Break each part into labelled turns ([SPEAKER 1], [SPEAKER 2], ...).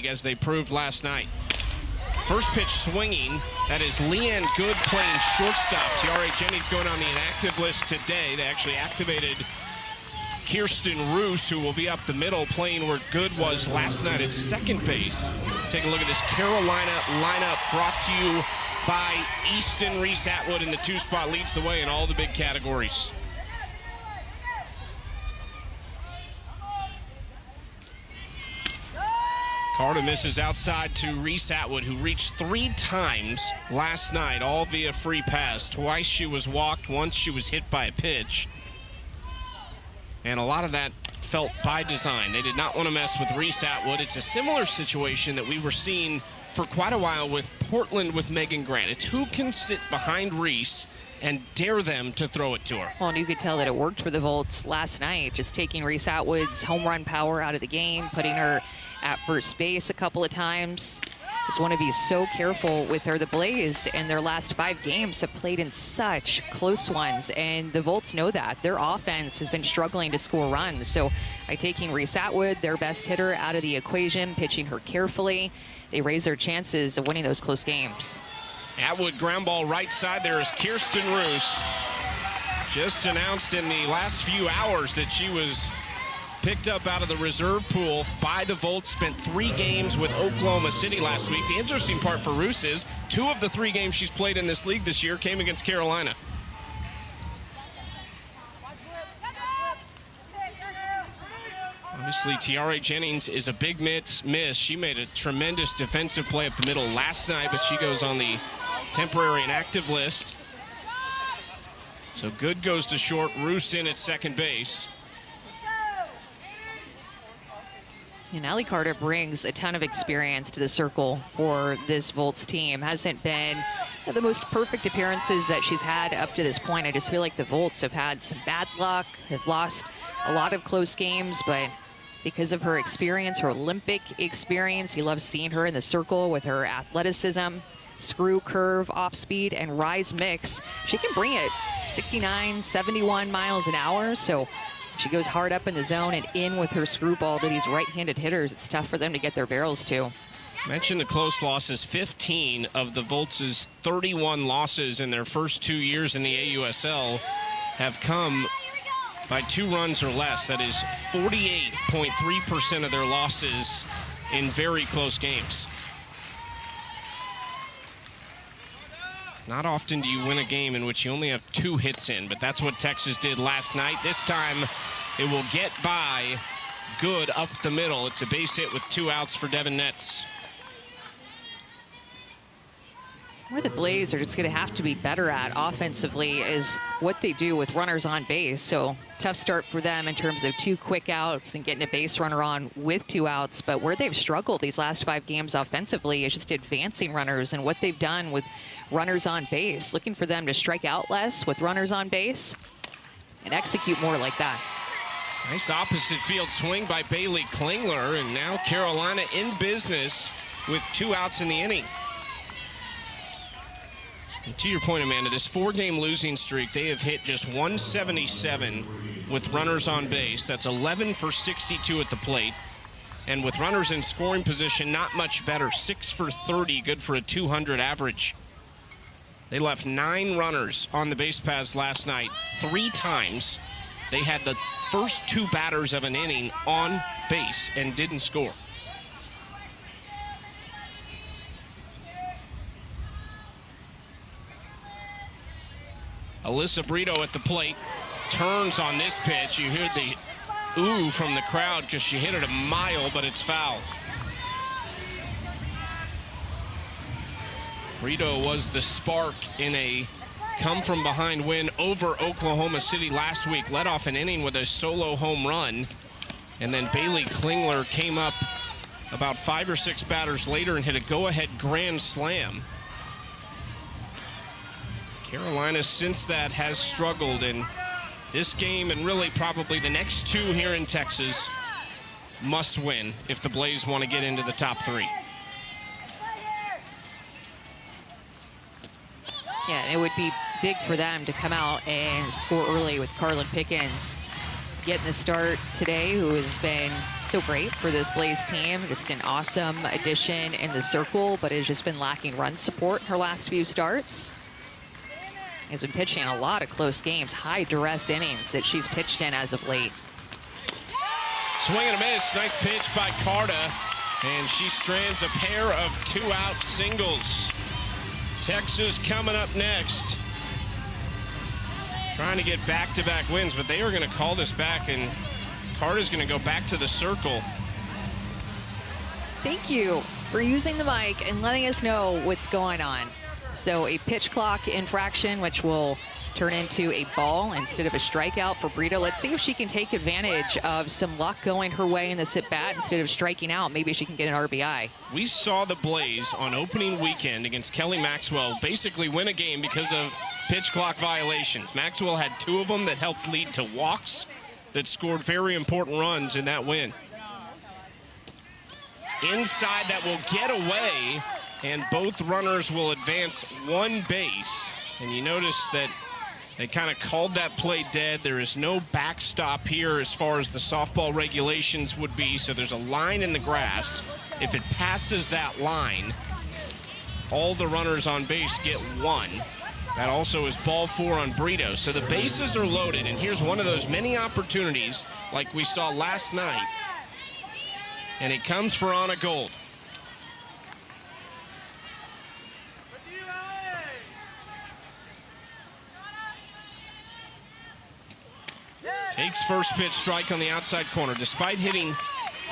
[SPEAKER 1] league, as they proved last night. First pitch swinging. That is Leanne Good playing shortstop. Tiare Jennings going on the inactive list today. They actually activated Kirsten Roos, who will be up the middle playing where Good was last night at second base. Take a look at this Carolina lineup brought to you by Easton Reese Atwood, and the two-spot leads the way in all the big categories. Carter misses outside to Reese Atwood, who reached 3 times last night, all via free pass. Twice she was walked, once she was hit by a pitch. And a lot of that felt by design. They did not want to mess with Reese Atwood. It's a similar situation that we were seeing for quite a while with Portland with Megan Grant. It's who can sit behind Reese and dare them to throw it to her.
[SPEAKER 2] Well, and you could tell that it worked for the Volts last night, just taking Reese Atwood's home run power out of the game, putting her at first base a couple of times. Just want to be so careful with her. The Blaze in their last 5 games have played in such close ones, and the Volts know that. Their offense has been struggling to score runs. So by taking Reese Atwood, their best hitter, out of the equation, pitching her carefully, they raise their chances of winning those close games.
[SPEAKER 1] Atwood ground ball right side. There is Kirsten Roos. Just announced in the last few hours that she was picked up out of the reserve pool by the Volts. Spent 3 games with Oklahoma City last week. The interesting part for Roos is 2 of the 3 games she's played in this league this year came against Carolina. Obviously, Tiare Jennings is a big miss. She made a tremendous defensive play up the middle last night, but she goes on the temporary inactive list. So Good goes to short, Roos in at second base.
[SPEAKER 2] And Allie Carter brings a ton of experience to the circle for this Volts team. Hasn't been the most perfect appearances that she's had up to this point. I just feel like the Volts have had some bad luck, have lost a lot of close games, but because of her experience, her Olympic experience, he loves seeing her in the circle with her athleticism, screw, curve, off speed, and rise mix. She can bring it 69, 71 miles an hour. So she goes hard up in the zone and in with her screwball to these right-handed hitters. It's tough for them to get their barrels to.
[SPEAKER 1] Mentioned the close losses. 15 of the Volts' 31 losses in their first 2 years in the AUSL have come by 2 runs or less. That is 48.3% of their losses in very close games. Not often do you win a game in which you only have 2 hits in, but that's what Texas did last night. This time it will get by Good up the middle. It's a base hit with 2 outs for Devin Netz.
[SPEAKER 2] Where the Blaze are just going to have to be better at offensively is what they do with runners on base. So tough start for them in terms of 2 quick outs and getting a base runner on with 2 outs. But where they've struggled these last 5 games offensively is just advancing runners and what they've done with runners on base. Looking for them to strike out less with runners on base and execute more like that.
[SPEAKER 1] Nice opposite field swing by Bailey Klingler, and now Carolina in business with 2 outs in the inning. And to your point, Amanda, this 4-game losing streak, they have hit just 177 with runners on base. That's 11 for 62 at the plate. And with runners in scoring position, not much better. 6 for 30, good for a 200 average. They left 9 runners on the base paths last night. 3 times they had the first 2 batters of an inning on base and didn't score. Alyssa Brito at the plate, turns on this pitch. You hear the ooh from the crowd because she hit it a mile, but it's foul. Brito was the spark in a come-from-behind win over Oklahoma City last week. Led off an inning with a solo home run. And then Bailey Klingler came up about 5 or 6 batters later and hit a go-ahead grand slam. Carolina since that has struggled, and this game and really probably the next 2 here in Texas must win if the Blaze want to get into the top 3.
[SPEAKER 2] Yeah, it would be big for them to come out and score early with Carlin Pickens getting the start today, who has been so great for this Blaze team. Just an awesome addition in the circle, but has just been lacking run support in her last few starts. Has been pitching a lot of close games, high duress innings that she's pitched in as of late.
[SPEAKER 1] Swing and a miss. Nice pitch by Carta, and she strands a pair of 2-out singles. Texas coming up next. Trying to get back-to-back wins, but they are going to call this back, and Carta's going to go back to the circle.
[SPEAKER 2] Thank you for using the mic and letting us know what's going on. So a pitch clock infraction, which will turn into a ball instead of a strikeout for Brito. Let's see if she can take advantage of some luck going her way in the sit-bat. Instead of striking out, maybe she can get an RBI.
[SPEAKER 1] We saw the Blaze on opening weekend against Kelly Maxwell basically win a game because of pitch clock violations. Maxwell had 2 of them that helped lead to walks that scored very important runs in that win. Inside, that will get away, and both runners will advance 1 base. And you notice that they kind of called that play dead. There is no backstop here as far as the softball regulations would be, so there's a line in the grass. If it passes that line, all the runners on base get 1. That also is ball 4 on Brito. So the bases are loaded, and here's one of those many opportunities like we saw last night. And it comes for Anna Gold. Takes first pitch, strike on the outside corner. Despite hitting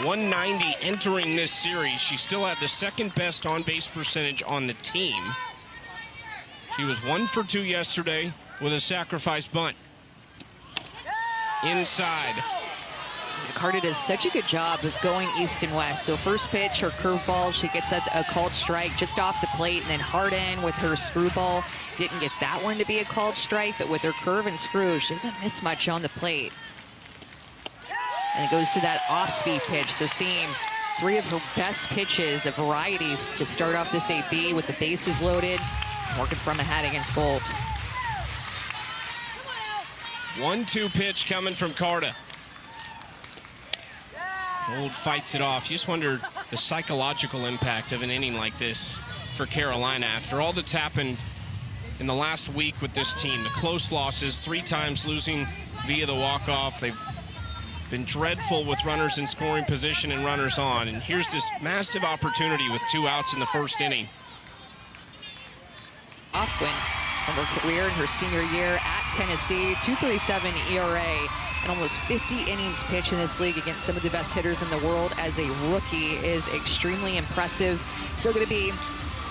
[SPEAKER 1] 190 entering this series, she still had the second best on-base percentage on the team. She was 1 for 2 yesterday with a sacrifice bunt. Inside.
[SPEAKER 2] Carta does such a good job of going east and west. So first pitch, her curveball, she gets a called strike just off the plate, and then hard in with her screwball. Didn't get that one to be a called strike, but with her curve and screw, she doesn't miss much on the plate. And it goes to that off-speed pitch. So seeing 3 of her best pitches of varieties to start off this AB with the bases loaded, working from ahead against Gold.
[SPEAKER 1] 1-2 pitch coming from Carta. Gold fights it off. You just wonder the psychological impact of an inning like this for Carolina after all that's happened in the last week with this team. The close losses, 3 times losing via the walk-off. They've been dreadful with runners in scoring position and runners on. And here's this massive opportunity with 2 outs in the first inning.
[SPEAKER 2] Off win from her career in her senior year at Tennessee, 2.37 ERA. And almost 50 innings pitched in this league against some of the best hitters in the world as a rookie is extremely impressive. Still going to be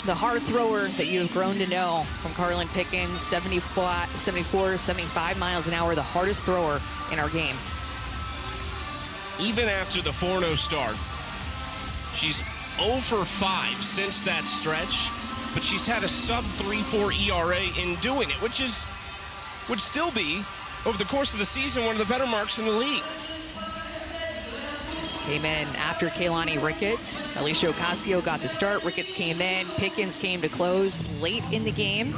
[SPEAKER 2] the hard thrower that you have grown to know from Carlin Pickens, 74, 75 miles an hour, the hardest thrower in our game.
[SPEAKER 1] Even after the 4-0 start, she's 0 for 5 since that stretch, but she's had a sub-3.4 ERA in doing it, which would still be, over the course of the season, one of the better marks in the league.
[SPEAKER 2] Came in after Kaylani Ricketts. Alicia Ocasio got the start. Ricketts came in. Pickens came to close late in the game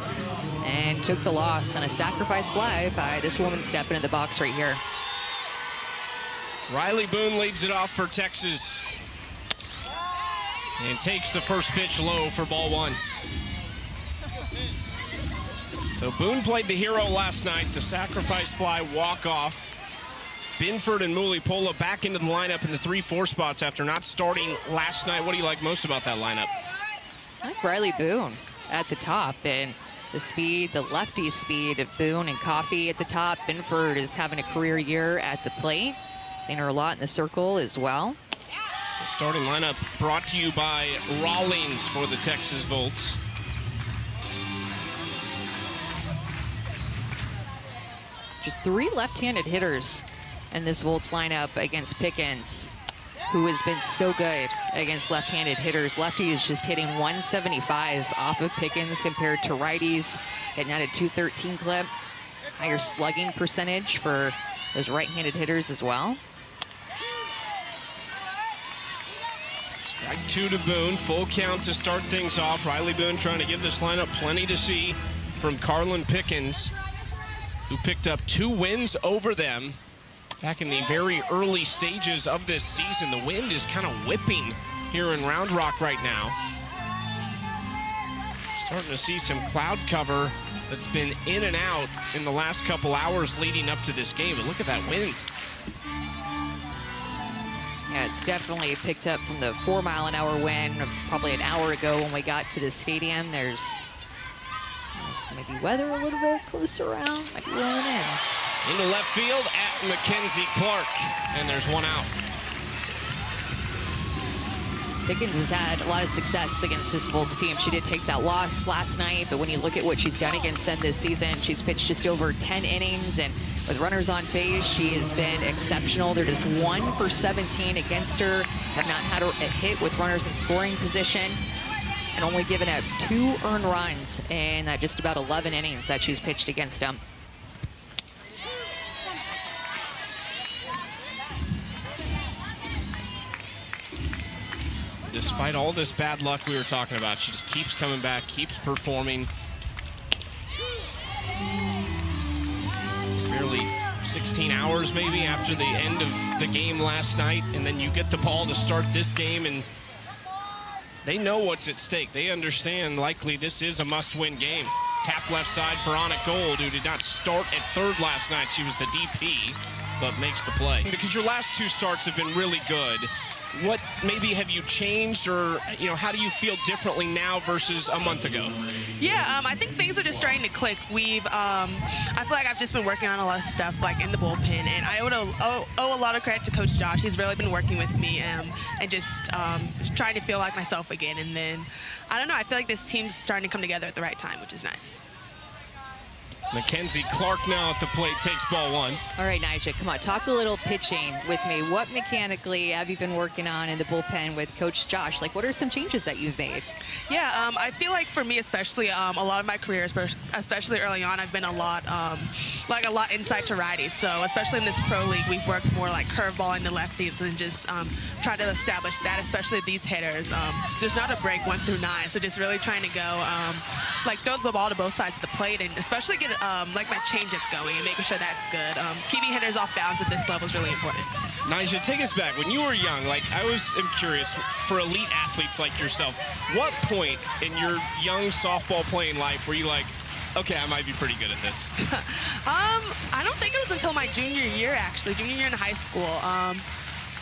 [SPEAKER 2] and took the loss on a sacrifice fly by this woman stepping in the box right here.
[SPEAKER 1] Riley Boone leads it off for Texas and takes the first pitch low for ball 1. So Boone played the hero last night, the sacrifice fly walk-off. Binford and Mulipola back into the lineup in the 3-4 spots after not starting last night. What do you like most about that lineup?
[SPEAKER 2] I like Riley Boone at the top, and the speed, the lefty speed of Boone and Coffey at the top. Binford is having a career year at the plate. Seen her a lot in the circle as well.
[SPEAKER 1] So starting lineup brought to you by Rawlings for the Texas Volts.
[SPEAKER 2] Just 3 left-handed hitters in this Volts lineup against Pickens, who has been so good against left-handed hitters. Lefty is just hitting 175 off of Pickens compared to righties, getting at a 213 clip. Higher slugging percentage for those right-handed hitters as well.
[SPEAKER 1] Strike 2 to Boone, full count to start things off. Riley Boone trying to give this lineup plenty to see from Carlin Pickens, who picked up 2 wins over them Back in the very early stages of this season, the wind is kind of whipping here in Round Rock right now. Starting to see some cloud cover that's been in and out in the last couple hours leading up to this game. But look at that wind.
[SPEAKER 2] Yeah, it's definitely picked up from the 4-mile-an-hour wind of probably an hour ago when we got to the stadium. There's maybe weather a little bit closer around, might be rolling in.
[SPEAKER 1] Into left field at Mackenzie Clark, and there's one out.
[SPEAKER 2] Pickens has had a lot of success against this Volts team. She did take that loss last night, but when you look at what she's done against them this season, she's pitched just over 10 innings, and with runners on base, she has been exceptional. They're just 1 for 17 against her, have not had a hit with runners in scoring position, and only given up 2 earned runs in just about 11 innings that she's pitched against them.
[SPEAKER 1] Despite all this bad luck we were talking about, she just keeps coming back, keeps performing. Barely 16 hours maybe after the end of the game last night, and then you get the ball to start this game, and they know what's at stake. They understand likely this is a must-win game. Tap left side for Anna Gold, who did not start at third last night. She was the DP, but makes the play. Because your last 2 starts have been really good. What maybe have you changed, or how do you feel differently now versus a month ago?
[SPEAKER 3] Yeah, I think things are just starting to click. I feel like I've just been working on a lot of stuff like in the bullpen, and I owe a lot of credit to Coach Josh. He's really been working with me and just trying to feel like myself again. And then I don't know, I feel like this team's starting to come together at the right time, which is nice.
[SPEAKER 1] Mackenzie Clark now at the plate, takes ball 1.
[SPEAKER 2] All right, Nyjah, come on, talk a little pitching with me. What mechanically have you been working on in the bullpen with Coach Josh? Like, what are some changes that you've made?
[SPEAKER 3] Yeah, I feel like for me especially, a lot of my career, especially early on, I've been a lot inside to righties. So especially in this pro league, we've worked more like curveball into lefties and just try to establish that, especially these hitters. There's not a break 1 through 9, so just really trying to go throw the ball to both sides of the plate, and especially get my changeup going and making sure that's good. Keeping hitters off bounds at this level is really important.
[SPEAKER 1] Nyjah, take us back. When you were young, I am curious, for elite athletes like yourself, what point in your young softball playing life were you like, okay, I might be pretty good at this?
[SPEAKER 3] I don't think it was until my junior year, actually, junior year in high school.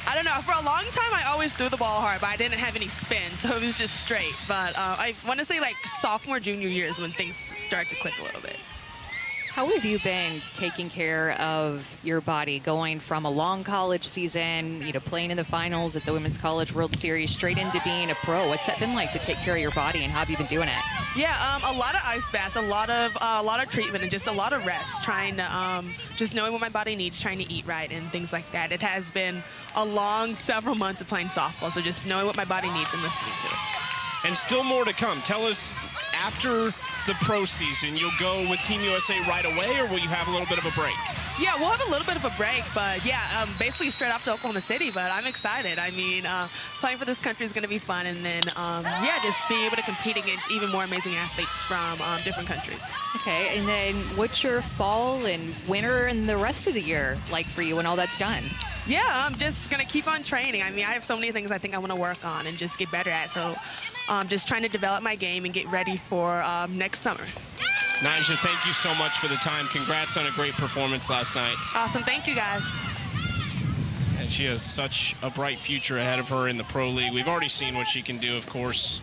[SPEAKER 3] I don't know, for a long time I always threw the ball hard, but I didn't have any spin, so it was just straight. But I want to say sophomore, junior year is when things start to click a little bit.
[SPEAKER 2] How have you been taking care of your body, going from a long college season, playing in the finals at the Women's College World Series, straight into being a pro? What's that been like to take care of your body, and how have you been doing it?
[SPEAKER 3] Yeah, a lot of ice baths, a lot of treatment, and just a lot of rest, trying to just knowing what my body needs, trying to eat right and things like that. It has been a long several months of playing softball, so just knowing what my body needs and listening to it.
[SPEAKER 1] And still more to come. Tell us, after the pro season, you'll go with Team USA right away, or will you have a little bit of a break?
[SPEAKER 3] Yeah, we'll have a little bit of a break, but yeah, basically straight off to Oklahoma City, but I'm excited. I mean, playing for this country is going to be fun, and then, just being able to compete against even more amazing athletes from different countries.
[SPEAKER 2] Okay, and then what's your fall and winter and the rest of the year like for you when all that's done?
[SPEAKER 3] Yeah, I'm just going to keep on training. I mean, I have so many things I think I want to work on and just get better at, so just trying to develop my game and get ready for next summer.
[SPEAKER 1] Nyjah, thank you so much for the time. Congrats on a great performance last night.
[SPEAKER 3] Awesome. Thank you, guys.
[SPEAKER 1] And she has such a bright future ahead of her in the pro league. We've already seen what she can do, of course,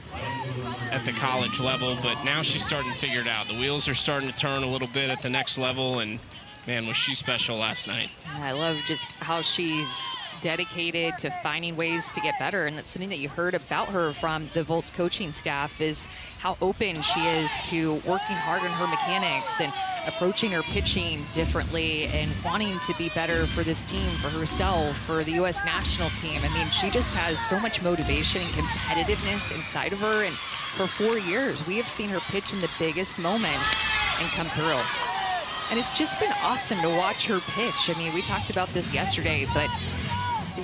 [SPEAKER 1] at the college level, but now she's starting to figure it out. The wheels are starting to turn a little bit at the next level, and man, was she special last night.
[SPEAKER 2] I love just how she's dedicated to finding ways to get better, and that's something that you heard about her from the Volts coaching staff, is how open she is to working hard on her mechanics and approaching her pitching differently and wanting to be better for this team, for herself, for the U.S. national team. I mean, she just has so much motivation and competitiveness inside of her, and for 4 years we have seen her pitch in the biggest moments and come through. And it's just been awesome to watch her pitch. I mean, we talked about this yesterday, but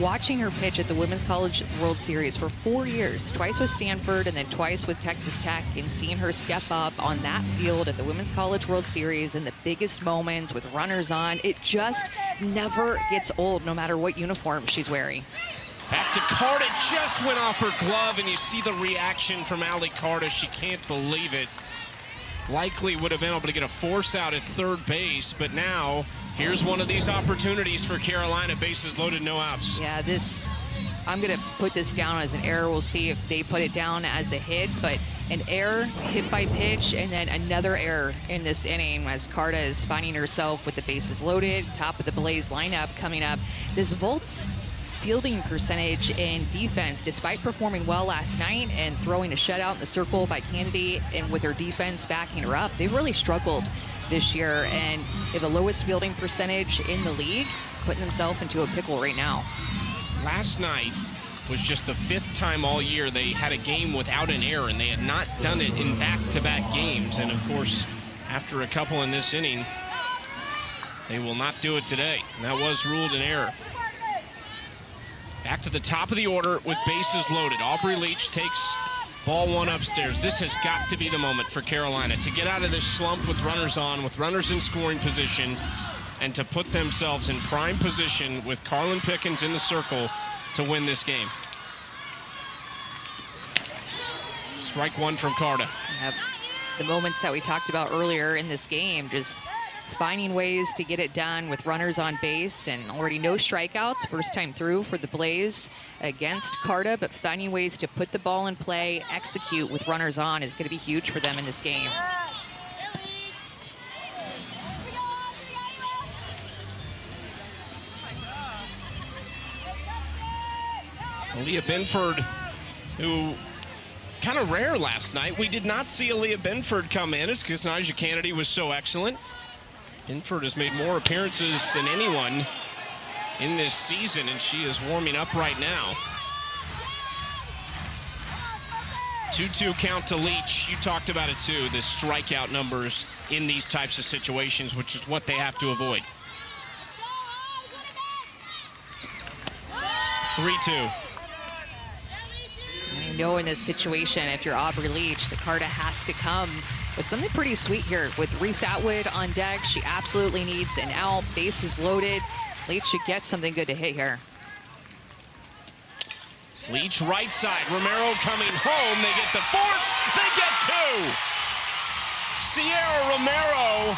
[SPEAKER 2] watching her pitch at the Women's College World Series for 4 years, twice with Stanford and then twice with Texas Tech, and seeing her step up on that field at the Women's College World Series in the biggest moments with runners on, it just never gets old, no matter what uniform she's wearing.
[SPEAKER 1] Back to Carta, just went off her glove, and you see the reaction from Ali Carta. She can't believe it. Likely would have been able to get a force out at third base, but now here's one of these opportunities for Carolina. Bases loaded, no outs.
[SPEAKER 2] Yeah, I'm going to put this down as an error. We'll see if they put it down as a hit, but an error, hit by pitch, and then another error in this inning as Carta is finding herself with the bases loaded, top of the Blaze lineup coming up. This Volts fielding percentage and defense, despite performing well last night and throwing a shutout in the circle by Kennedy, and with their defense backing her up, they've really struggled this year, and they have the lowest fielding percentage in the league, putting themselves into a pickle right now.
[SPEAKER 1] Last night was just the 5th time all year they had a game without an error, and they had not done it in back-to-back games. And of course, after a couple in this inning, they will not do it today. And that was ruled an error. Back to the top of the order with bases loaded. Aubrey Leach takes ball 1 upstairs. This has got to be the moment for Carolina to get out of this slump with runners on, with runners in scoring position, and to put themselves in prime position with Carlin Pickens in the circle to win this game. Strike 1 from Carta.
[SPEAKER 2] Yep. The moments that we talked about earlier in this game, just finding ways to get it done with runners on base, and already no strikeouts first time through for the Blaze against Carta, but finding ways to put the ball in play, execute with runners on is going to be huge for them in this game.
[SPEAKER 1] Aaliyah Binford, who kind of rare last night. We did not see Aaliyah Binford come in. It's because Naija Kennedy was so excellent. Binford has made more appearances than anyone in this season, and she is warming up right now. 2-2 count to Leach. You talked about it too, the strikeout numbers in these types of situations, which is what they have to avoid. 3-2.
[SPEAKER 2] I know in this situation, if you're Aubrey Leach, the Carta has to come with something pretty sweet here. With Reese Atwood on deck, she absolutely needs an out. Bases loaded. Leach should get something good to hit here.
[SPEAKER 1] Leach right side. Romero coming home. They get the force. They get 2. Sierra Romero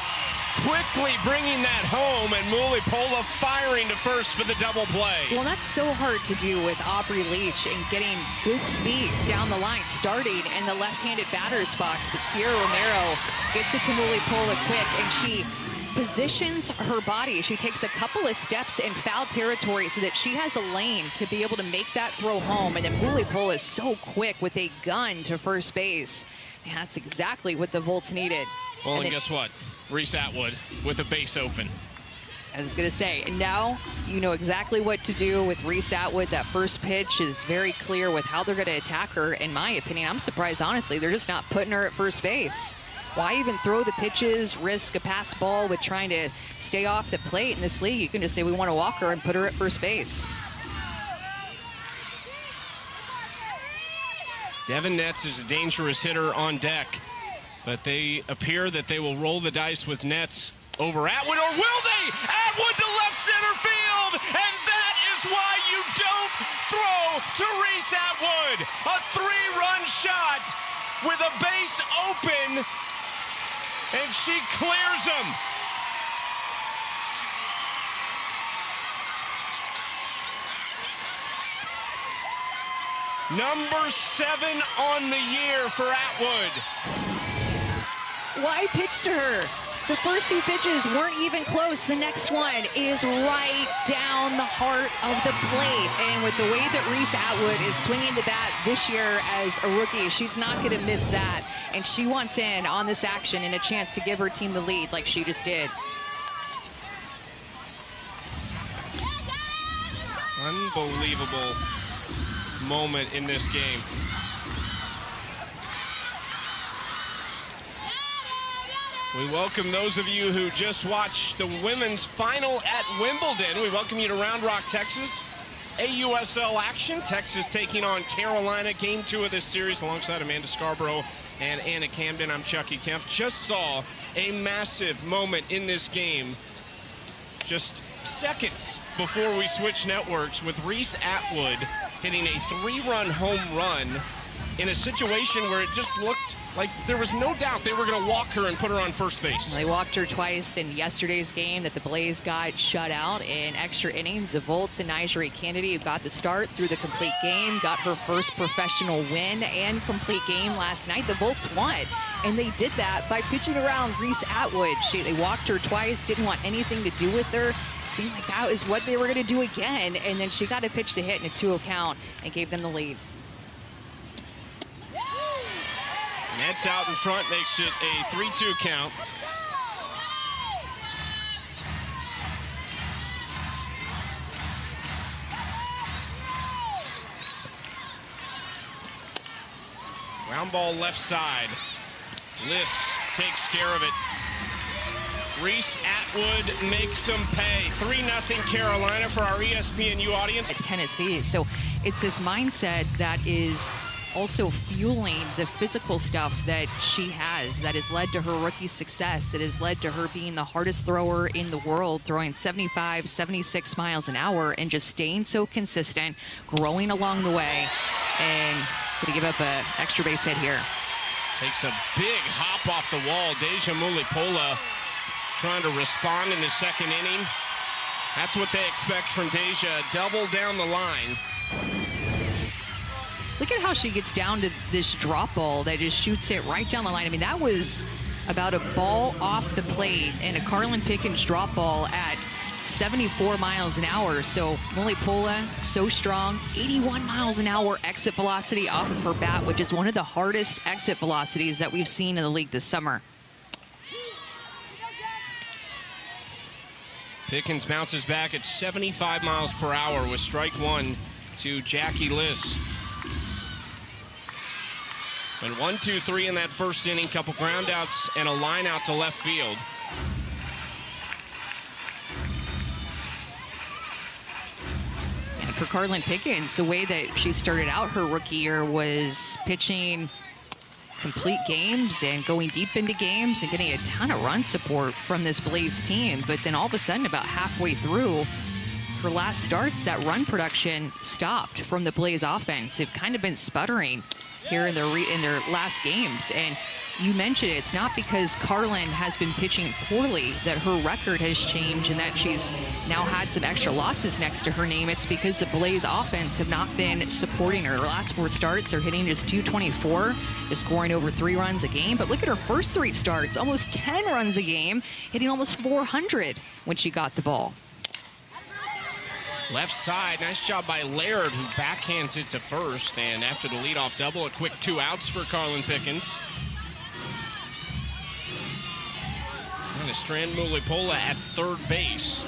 [SPEAKER 1] quickly bringing that home, and Mulipola firing to first for the double play.
[SPEAKER 2] Well, that's so hard to do with Aubrey Leach and getting good speed down the line, starting in the left-handed batter's box. But Sierra Romero gets it to Mulipola quick, and she positions her body. She takes a couple of steps in foul territory so that she has a lane to be able to make that throw home. And then Mulipola is so quick with a gun to first base. And that's exactly what the Volts needed.
[SPEAKER 1] Well, and guess what? Reese Atwood with a base open.
[SPEAKER 2] I was going to say, and now you know exactly what to do with Reese Atwood. That first pitch is very clear with how they're going to attack her. In my opinion, I'm surprised, honestly, they're just not putting her at first base. Why even throw the pitches, risk a pass ball with trying to stay off the plate in this league? You can just say we want to walk her and put her at first base.
[SPEAKER 1] Devin Netz is a dangerous hitter on deck, but they appear that they will roll the dice with Netz over Atwood, or will they? Atwood to left center field, and that is why you don't throw to Reese Atwood. A 3-run shot with a base open, and she clears him. Number 7 on the year for Atwood.
[SPEAKER 2] Why pitch to her? The first 2 pitches weren't even close. The next one is right down the heart of the plate. And with the way that Reese Atwood is swinging the bat this year as a rookie, she's not going to miss that. And she wants in on this action and a chance to give her team the lead like she just did.
[SPEAKER 1] Unbelievable moment in this game. We welcome those of you who just watched the women's final at Wimbledon. We welcome you to Round Rock, Texas. AUSL action. Texas taking on Carolina. Game 2 of this series alongside Amanda Scarborough and Anna Camden. I'm Chucky Kempf. Just saw a massive moment in this game just seconds before we switched networks with Reese Atwood hitting a 3-run home run in a situation where it just looked like there was no doubt they were going to walk her and put her on first base.
[SPEAKER 2] They walked her twice in yesterday's game that the Blaze got shut out in extra innings. The Volts and Nigeri Kennedy, who got the start through the complete game, got her first professional win and complete game last night. The Volts won, and they did that by pitching around Reese Atwood. They walked her twice, didn't want anything to do with her. Seemed like that was what they were going to do again, and then she got a pitch to hit in a 2-0 count and gave them the lead.
[SPEAKER 1] Nets out in front, makes it a 3-2 count. Ground ball left side. Liss takes care of it. Reese Atwood makes them pay. 3-0 Carolina for our ESPNU audience.
[SPEAKER 2] At Tennessee, so it's this mindset that is also fueling the physical stuff that she has, that has led to her rookie success. It has led to her being the hardest thrower in the world, throwing 75, 76 miles an hour and just staying so consistent, growing along the way, and going to give up an extra base hit here.
[SPEAKER 1] Takes a big hop off the wall. Deja Mulipola trying to respond in the second inning. That's what they expect from Deja. Double down the line.
[SPEAKER 2] Look at how she gets down to this drop ball that just shoots it right down the line. I mean, that was about a ball off the plate and a Carlin Pickens drop ball at 74 miles an hour. So Mulipola, so strong, 81 miles an hour exit velocity off of her bat, which is one of the hardest exit velocities that we've seen in the league this summer.
[SPEAKER 1] Pickens bounces back at 75 miles per hour with strike one to Jackie Liss. And 1-2-3 in that first inning, couple ground outs and a line out to left field.
[SPEAKER 2] And for Carlin Pickens, the way that she started out her rookie year was pitching complete games and going deep into games and getting a ton of run support from this Blaze team. But then all of a sudden, about halfway through her last starts, that run production stopped from the Blaze offense. They've kind of been sputtering here in their last games. And you mentioned it, it's not because Carlin has been pitching poorly that her record has changed and that she's now had some extra losses next to her name. It's because the Blaze offense have not been supporting her. Her last 4 starts, they're hitting just 224, is scoring over 3 runs a game. But look at her first 3 starts, almost 10 runs a game, hitting almost 400 when she got the ball.
[SPEAKER 1] Left side, nice job by Laird, who backhands it to first. And after the leadoff double, a quick 2 outs for Carlin Pickens. And Strand Mulipola at third base.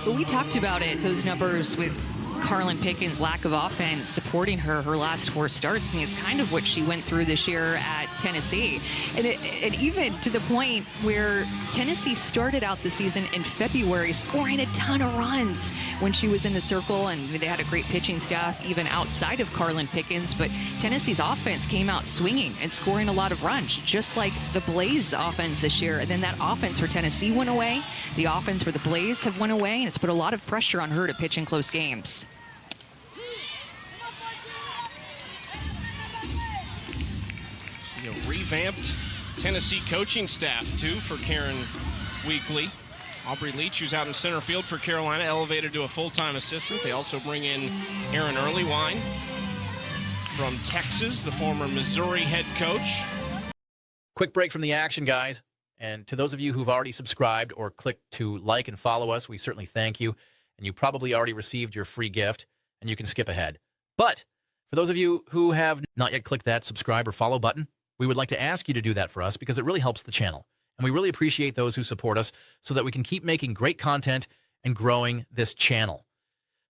[SPEAKER 2] But we talked about it, those numbers with Carlin Pickens' lack of offense supporting her last 4 starts. I mean, it's kind of what she went through this year at Tennessee. And even to the point where Tennessee started out the season in February scoring a ton of runs when she was in the circle, and they had a great pitching staff even outside of Carlin Pickens. But Tennessee's offense came out swinging and scoring a lot of runs, just like the Blaze offense this year. And then that offense for Tennessee went away. The offense for the Blaze have went away, and it's put a lot of pressure on her to pitch in close games.
[SPEAKER 1] See a revamped Tennessee coaching staff, too, for Karen Weekly. Aubrey Leach, who's out in center field for Carolina, elevated to a full-time assistant. They also bring in Aaron Earlywine from Texas, the former Missouri head coach.
[SPEAKER 4] Quick break from the action, guys. And to those of you who've already subscribed or clicked to like and follow us, we certainly thank you. And you probably already received your free gift, and you can skip ahead. But for those of you who have not yet clicked that subscribe or follow button, we would like to ask you to do that for us because it really helps the channel. And we really appreciate those who support us so that we can keep making great content and growing this channel.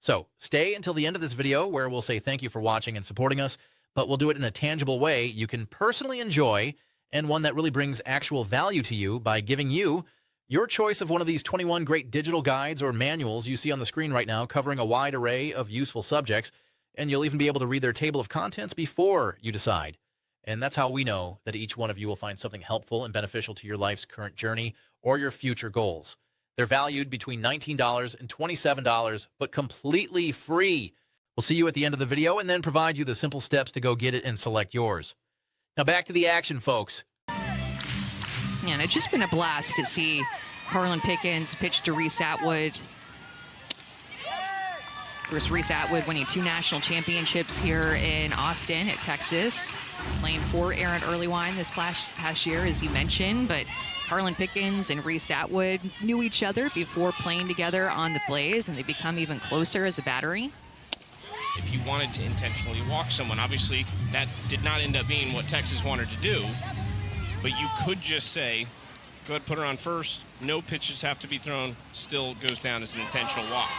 [SPEAKER 4] So stay until the end of this video where we'll say thank you for watching and supporting us, but we'll do it in a tangible way you can personally enjoy and one that really brings actual value to you by giving you Your choice of one of these 21 great digital guides or manuals you see on the screen right now, covering a wide array of useful subjects, and you'll even be able to read their table of contents before you decide. And that's how we know that each one of you will find something helpful and beneficial to your life's current journey or your future goals. They're valued between $19 and $27, but completely free. We'll see you at the end of the video and then provide you the simple steps to go get it and select yours. Now back to the action, folks.
[SPEAKER 2] Yeah, and it's just been a blast to see Carlin Pickens pitch to Reese Atwood. Of course, Reese Atwood winning 2 national championships here in Austin at Texas, playing for Aaron Earlywine this past year, as you mentioned. But Carlin Pickens and Reese Atwood knew each other before playing together on the Blaze, and they become even closer as a battery.
[SPEAKER 1] If you wanted to intentionally walk someone, obviously that did not end up being what Texas wanted to do. But you could just say, go ahead, put her on first. No pitches have to be thrown. Still goes down as an intentional walk.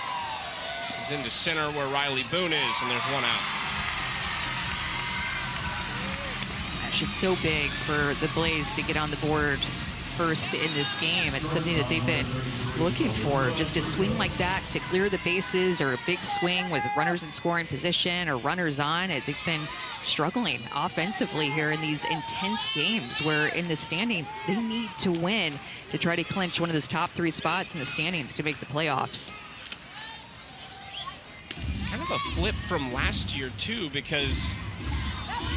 [SPEAKER 1] This is into center where Riley Boone is, and there's one out.
[SPEAKER 2] It's just so big for the Blaze to get on the board first in this game. It's something that they've been looking for, just a swing like that to clear the bases, or a big swing with runners in scoring position or runners on. They've been struggling offensively here in these intense games where in the standings they need to win to try to clinch one of those top 3 spots in the standings to make the playoffs.
[SPEAKER 1] It's kind of a flip from last year too, because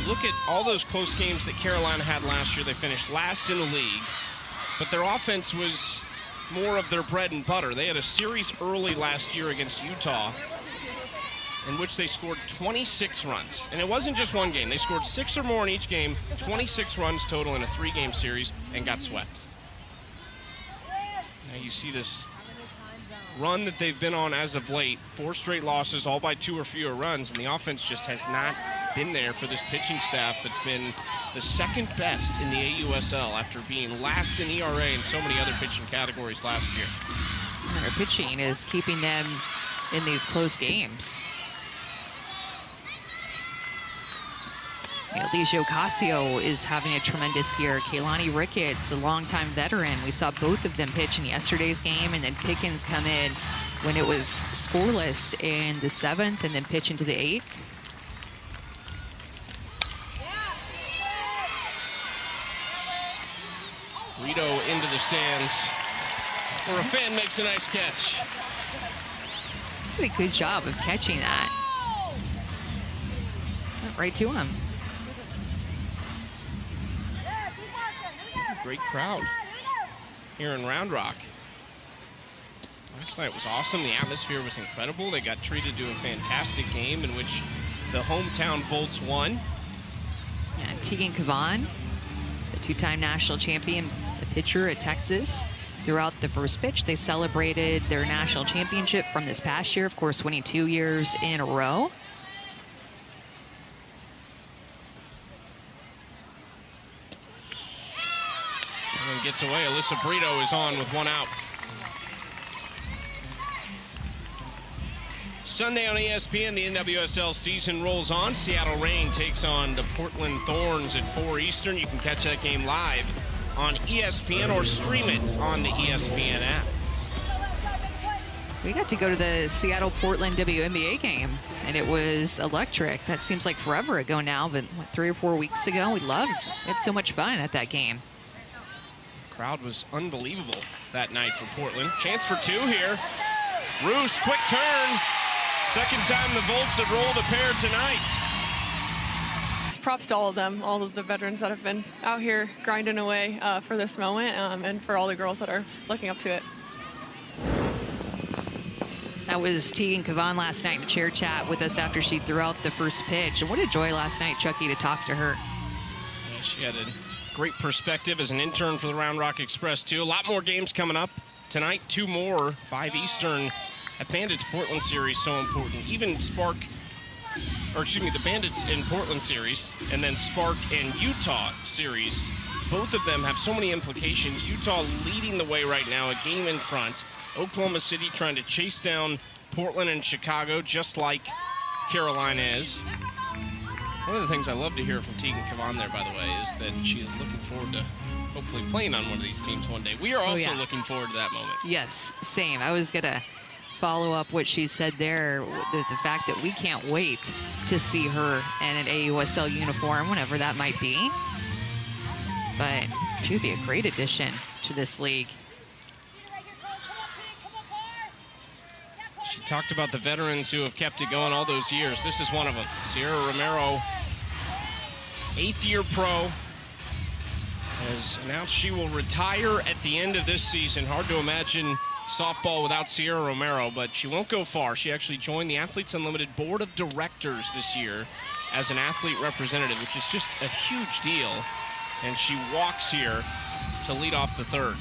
[SPEAKER 1] you look at all those close games that Carolina had last year. They finished last in the league, but their offense was more of their bread and butter. They had a series early last year against Utah in which they scored 26 runs. And it wasn't just one game. They scored 6 or more in each game, 26 runs total in a 3-game series, and got swept. Now you see this run that they've been on as of late, 4 straight losses, all by 2 or fewer runs, and the offense just has not been there for this pitching staff that's been the second best in the AUSL after being last in ERA and so many other pitching categories last year.
[SPEAKER 2] And their pitching is keeping them in these close games. Alicia Ocasio is having a tremendous year. Kaylani Ricketts, a longtime veteran. We saw both of them pitch in yesterday's game, and then Pickens come in when it was scoreless in the 7th and then pitch into the 8th.
[SPEAKER 1] Rito into the stands, where a fan makes a nice catch.
[SPEAKER 2] Did a good job of catching that. Went right to him.
[SPEAKER 1] Great crowd here in Round Rock. Last night was awesome. The atmosphere was incredible. They got treated to a fantastic game in which the hometown Volts won.
[SPEAKER 2] And Tegan Cavan, the 2-time national champion, the pitcher at Texas. Throughout the first pitch, they celebrated their national championship from this past year, of course, winning 2 years in a row.
[SPEAKER 1] And gets away. Alyssa Brito is on with 1 out. Sunday on ESPN, the NWSL season rolls on. Seattle Reign takes on the Portland Thorns at 4 Eastern. You can catch that game live on ESPN or stream it on the ESPN app.
[SPEAKER 2] We got to go to the Seattle-Portland WNBA game, and it was electric. That seems like forever ago now, but what, 3 or 4 weeks ago? We loved it. We had so much fun at that game.
[SPEAKER 1] Crowd was unbelievable that night for Portland. Chance for 2 here. Roos, quick turn. Second time the Volts have rolled a pair tonight.
[SPEAKER 5] Props to all of them, all of the veterans that have been out here grinding away for this moment, and for all the girls that are looking up to it.
[SPEAKER 2] That was Tegan Cavan last night in a chair chat with us after she threw out the first pitch. And what a joy last night, Chucky, to talk to her.
[SPEAKER 1] Yeah, she had a great perspective as an intern for the Round Rock Express, too. A lot more games coming up tonight. 2 more, 5 Eastern. That Bandits Portland series so important. Even Spark, or excuse me, the Bandits in Portland series, and then Spark and Utah series. Both of them have so many implications. Utah leading the way right now, a game in front. Oklahoma City trying to chase down Portland and Chicago, just like Carolina is. One of the things I love to hear from Tegan Kavan there, by the way, is that she is looking forward to hopefully playing on one of these teams one day. We are also looking forward to that moment.
[SPEAKER 2] Yes, same. I was going to follow up what she said there, the fact that we can't wait to see her in an AUSL uniform, whenever that might be. But she would be a great addition to this league.
[SPEAKER 1] She talked about the veterans who have kept it going all those years. This is one of them. Sierra Romero, 8th-year pro, has announced she will retire at the end of this season. Hard to imagine softball without Sierra Romero, but she won't go far. She actually joined the Athletes Unlimited Board of Directors this year as an athlete representative, which is just a huge deal. And she walks here to lead off the third.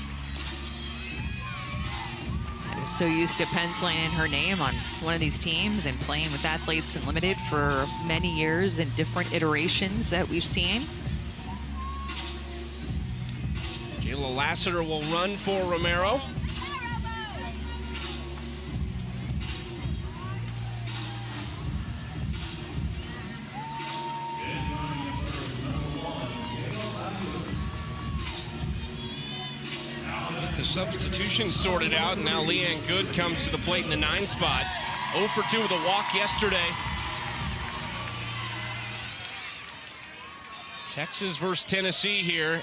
[SPEAKER 2] So used to penciling in her name on one of these teams and playing with Athletes Unlimited for many years in different iterations that we've seen.
[SPEAKER 1] Jayla Lassiter will run for Romero. The substitution sorted out, and now Leanne Good comes to the plate in the 9 spot. 0 for 2 with a walk yesterday. Texas versus Tennessee here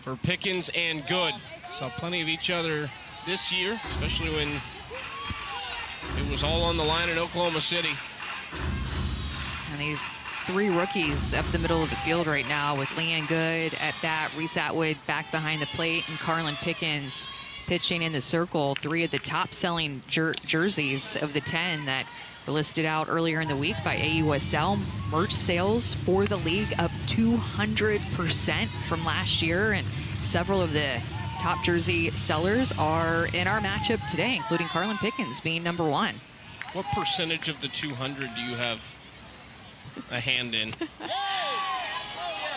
[SPEAKER 1] for Pickens and Good. Saw plenty of each other this year, especially when it was all on the line in Oklahoma City.
[SPEAKER 2] And these 3 rookies up the middle of the field right now with Leanne Good at bat, Reese Atwood back behind the plate, and Carlin Pickens pitching in the circle. 3 of the top-selling jerseys of the 10 that were listed out earlier in the week by AUSL. Merch sales for the league up 200% from last year, and several of the top jersey sellers are in our matchup today, including Carlin Pickens being number 1.
[SPEAKER 1] What percentage of the 200 do you have a hand in?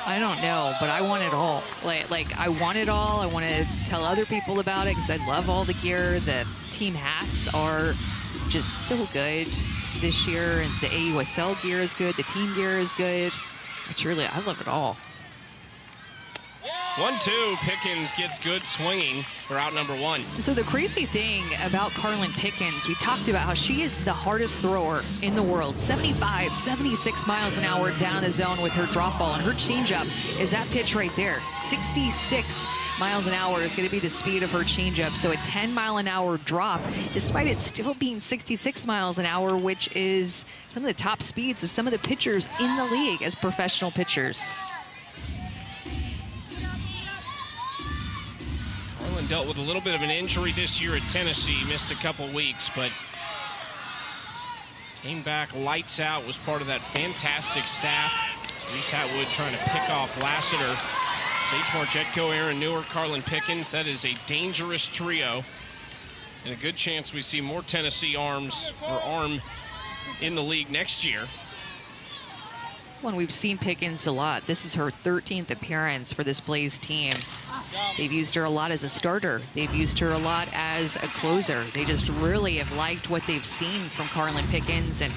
[SPEAKER 2] I don't know, but I want it all. Like I want it all. I want to tell other people about it because I love all the gear. The team hats are just so good this year, and the AUSL gear is good. The team gear is good. It's really, I love it all.
[SPEAKER 1] 1-2, Pickens gets Good swinging for out number 1.
[SPEAKER 2] So the crazy thing about Carlin Pickens, we talked about how she is the hardest thrower in the world. 75, 76 miles an hour down the zone with her drop ball, and her changeup is that pitch right there. 66 miles an hour is going to be the speed of her changeup. So a 10-mile-an-hour drop, despite it still being 66 miles an hour, which is some of the top speeds of some of the pitchers in the league as professional pitchers.
[SPEAKER 1] Carlin dealt with a little bit of an injury this year at Tennessee, missed a couple weeks, but came back lights out, was part of that fantastic staff. Reese Atwood trying to pick off Lassiter. Sage Marchetko, Aaron Newer, Carlin Pickens. That is a dangerous trio. And a good chance we see more Tennessee arm in the league next year.
[SPEAKER 2] Well, we've seen Pickens a lot. This is her 13th appearance for this Blaze team. They've used her a lot as a starter. They've used her a lot as a closer. They just really have liked what they've seen from Carlin Pickens, and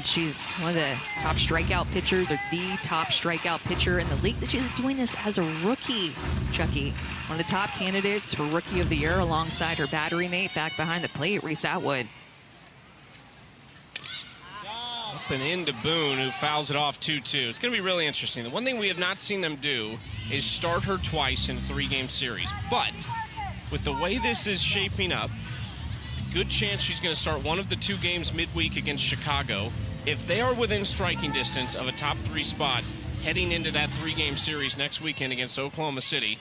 [SPEAKER 2] she's one of the top strikeout pitchers, or the top strikeout pitcher in the league. She's doing this as a rookie, Chucky. One of the top candidates for Rookie of the Year alongside her battery mate back behind the plate, Reese Atwood.
[SPEAKER 1] Up and into Boone, who fouls it off 2-2. It's going to be really interesting. The one thing we have not seen them do is start her twice in a 3-game series. But with the way this is shaping up, good chance she's going to start one of the 2 games midweek against Chicago. If they are within striking distance of a top 3 spot heading into that 3-game series next weekend against Oklahoma City,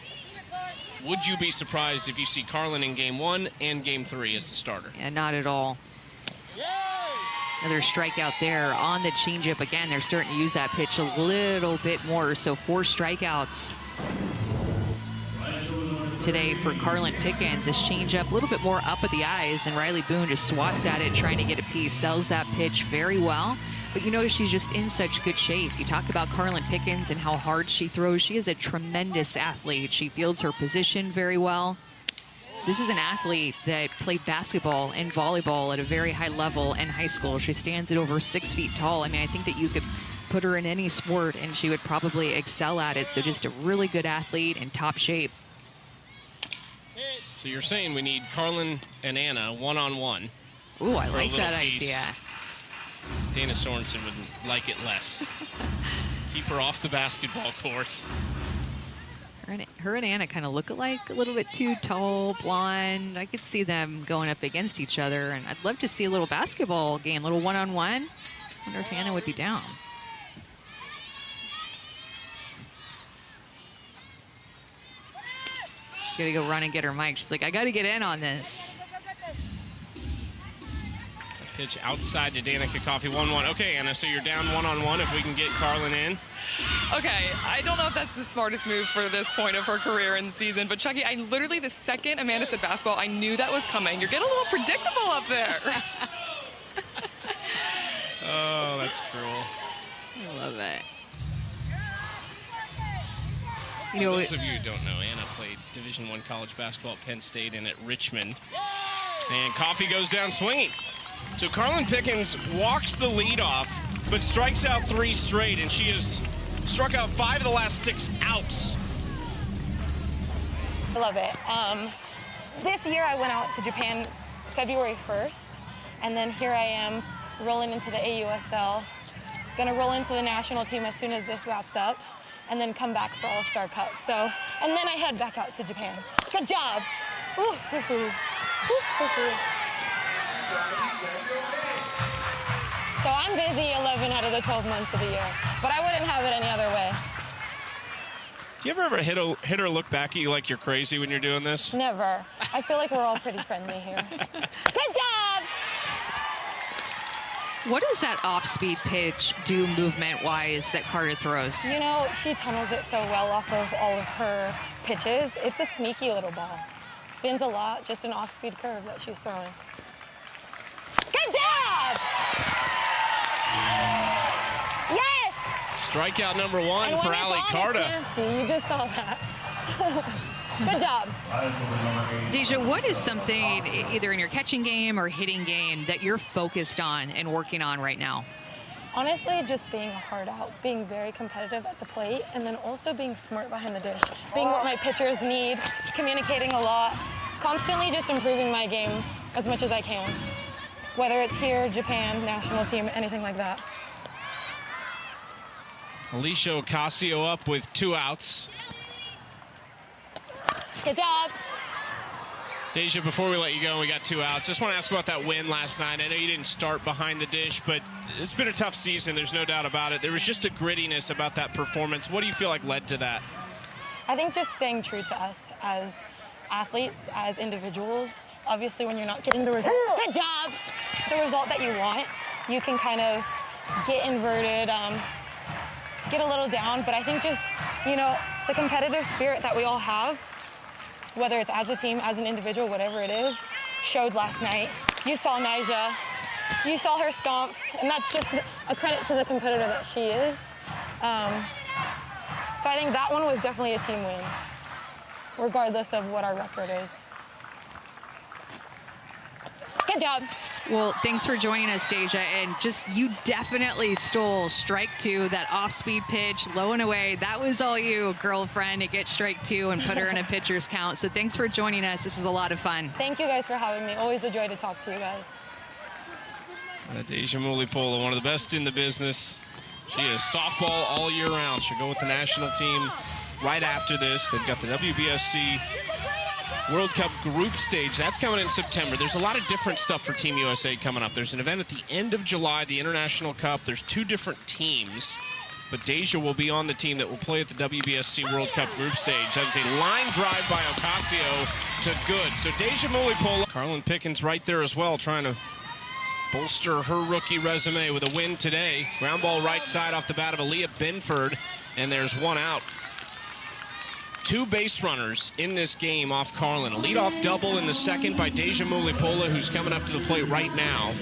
[SPEAKER 1] would you be surprised if you see Carlin in Game 1 and Game 3 as the starter?
[SPEAKER 2] Yeah, not at all. Another strikeout there on the changeup. Again, they're starting to use that pitch a little bit more. So 4 strikeouts today for Carlin Pickens. This changeup a little bit more up at the eyes, and Riley Boone just swats at it, trying to get a piece, sells that pitch very well. But you notice she's just in such good shape. You talk about Carlin Pickens and how hard she throws. She is a tremendous athlete. She fields her position very well. This is an athlete that played basketball and volleyball at a very high level in high school. She stands at over 6 feet tall. I mean, I think that you could put her in any sport and she would probably excel at it. So just a really good athlete in top shape.
[SPEAKER 1] So you're saying we need Carlin and Anna one-on-one.
[SPEAKER 2] Ooh, I
[SPEAKER 1] for a
[SPEAKER 2] like
[SPEAKER 1] little
[SPEAKER 2] that
[SPEAKER 1] piece.
[SPEAKER 2] idea.
[SPEAKER 1] Dana Sorensen would like it less. Keep her off the basketball course.
[SPEAKER 2] Her and Anna kind of look alike, a little bit too tall, blonde. I could see them going up against each other, and I'd love to see a little basketball game, a little one-on-one. Wonder if Anna would be down. She's got to go run and get her mic. She's like, I got to get in on this.
[SPEAKER 1] Pitch outside to Danica Coffey, 1-1. Okay, Anna, so you're down one-on-one if we can get Carlin in.
[SPEAKER 6] Okay, I don't know if that's the smartest move for this point of her career in the season, but Chucky, I literally, the second Amanda said basketball, I knew that was coming. You're getting a little predictable up there.
[SPEAKER 1] Oh, that's cruel.
[SPEAKER 2] I love it. You
[SPEAKER 1] For
[SPEAKER 2] know,
[SPEAKER 1] those of you who don't know, Anna played Division I college basketball at Penn State and at Richmond. And Coffey goes down swinging. So Carlin Pickens walks the lead off, but strikes out 3 straight, and she has struck out 5 of the last 6 outs.
[SPEAKER 7] I love it. This year I went out to Japan February 1st, and then here I am rolling into the AUSL. Gonna roll into the national team as soon as this wraps up, and then come back for All-Star Cup. So, and then I head back out to Japan. Good job. Ooh, hoo, hoo. Ooh, hoo, hoo. So I'm busy 11 out of the 12 months of the year, but I wouldn't have it any other way.
[SPEAKER 1] Do you ever hit her look back at you like you're crazy when you're doing this?
[SPEAKER 7] Never. I feel like we're all pretty friendly here. Good job!
[SPEAKER 2] what does that off-speed pitch do movement-wise that Carter throws?
[SPEAKER 7] You know, she tunnels it so well off of all of her pitches. It's a sneaky little ball. Spins a lot, just an off-speed curve that she's throwing. Good job! Yes!
[SPEAKER 1] Strikeout number 1
[SPEAKER 7] And
[SPEAKER 1] for
[SPEAKER 7] when it's
[SPEAKER 1] Ali
[SPEAKER 7] on, it's
[SPEAKER 1] Carter.
[SPEAKER 7] nasty. You just saw that. Good job.
[SPEAKER 2] Deja, what is something either in your catching game or hitting game that you're focused on and working on right now?
[SPEAKER 7] Honestly, just being hard out, being very competitive at the plate, and then also being smart behind the dish. Being what my pitchers need, communicating a lot, constantly just improving my game as much as I can. Whether it's here, Japan, national team, anything like that.
[SPEAKER 1] Alicia Ocasio up with 2 outs.
[SPEAKER 7] Good job.
[SPEAKER 1] Deja, before we let you go, we got 2 outs. Just want to ask about that win last night. I know you didn't start behind the dish, but it's been a tough season. There's no doubt about it. There was just a grittiness about that performance. What do you feel like led to that?
[SPEAKER 7] I think just staying true to us as athletes, as individuals. Obviously, when you're not getting the result, good job, the result that you want, you can kind of get inverted, get a little down. But I think just, you know, the competitive spirit that we all have, whether it's as a team, as an individual, whatever it is, showed last night. You saw Nyjah, you saw her stomps, and that's just a credit to the competitor that she is. So I think that one was definitely a team win, regardless of what our record is. Good job.
[SPEAKER 2] Well, thanks for joining us, Deja. And just, you definitely stole strike 2, that off-speed pitch, low and away. That was all you, girlfriend, to get strike 2 and put her in a pitcher's count. So thanks for joining us. This was a lot of fun.
[SPEAKER 7] Thank you guys for having me. Always a joy to talk to you guys.
[SPEAKER 1] Deja Mulipola, one of the best in the business. She is softball all year round. She'll go with the national team right after this. They've got the WBSC World Cup group stage. That's coming in September. There's a lot of different stuff for Team USA coming up. There's an event at the end of July, the International Cup. There's 2 different teams, but Deja will be on the team that will play at the WBSC World Cup group stage. That is a line drive by Ocasio to good. So Deja Mulipola. Carlin Pickens right there as well, trying to bolster her rookie resume with a win today. Ground ball right side off the bat of Aaliyah Binford, and there's 1 out. 2 base runners in this game off Carlin. A leadoff double in the second by Deja Mulipola, who's coming up to the plate right now,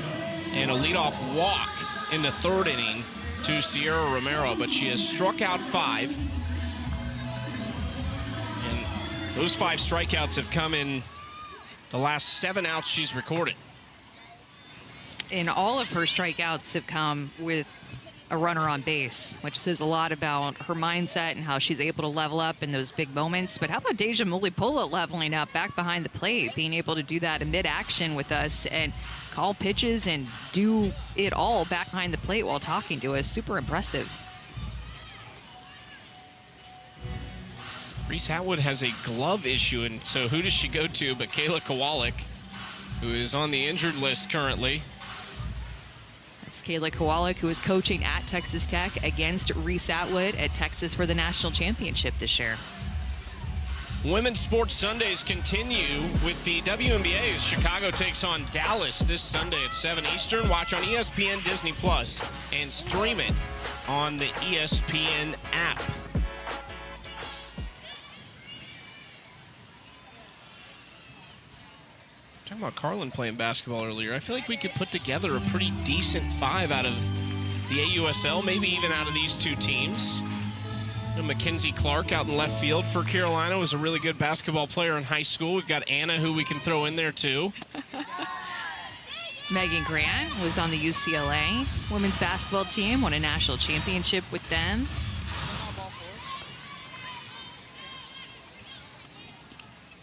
[SPEAKER 1] and a leadoff walk in the 3rd inning to Sierra Romero, but she has struck out 5. And those 5 strikeouts have come in the last 7 outs she's recorded.
[SPEAKER 2] And all of her strikeouts have come with a runner on base, which says a lot about her mindset and how she's able to level up in those big moments. But how about Deja Mulipola leveling up back behind the plate, being able to do that amid action with us and call pitches and do it all back behind the plate while talking to us. Super impressive.
[SPEAKER 1] Reese Atwood has a glove issue, and so who does she go to but Kayla Kowalik, who is on the injured list currently.
[SPEAKER 2] It's Kayla Kowalik, who is coaching at Texas Tech against Reese Atwood at Texas for the national championship this year.
[SPEAKER 1] Women's Sports Sundays continue with the WNBA as Chicago takes on Dallas this Sunday at 7 Eastern. Watch on ESPN, Disney Plus, and stream it on the ESPN app. Talking about Carlin playing basketball earlier, I feel like we could put together a pretty decent 5 out of the AUSL, maybe even out of these 2 teams. You know, Mackenzie Clark out in left field for Carolina was a really good basketball player in high school. We've got Anna, who we can throw in there too.
[SPEAKER 2] Megan Grant was on the UCLA women's basketball team, won a national championship with them.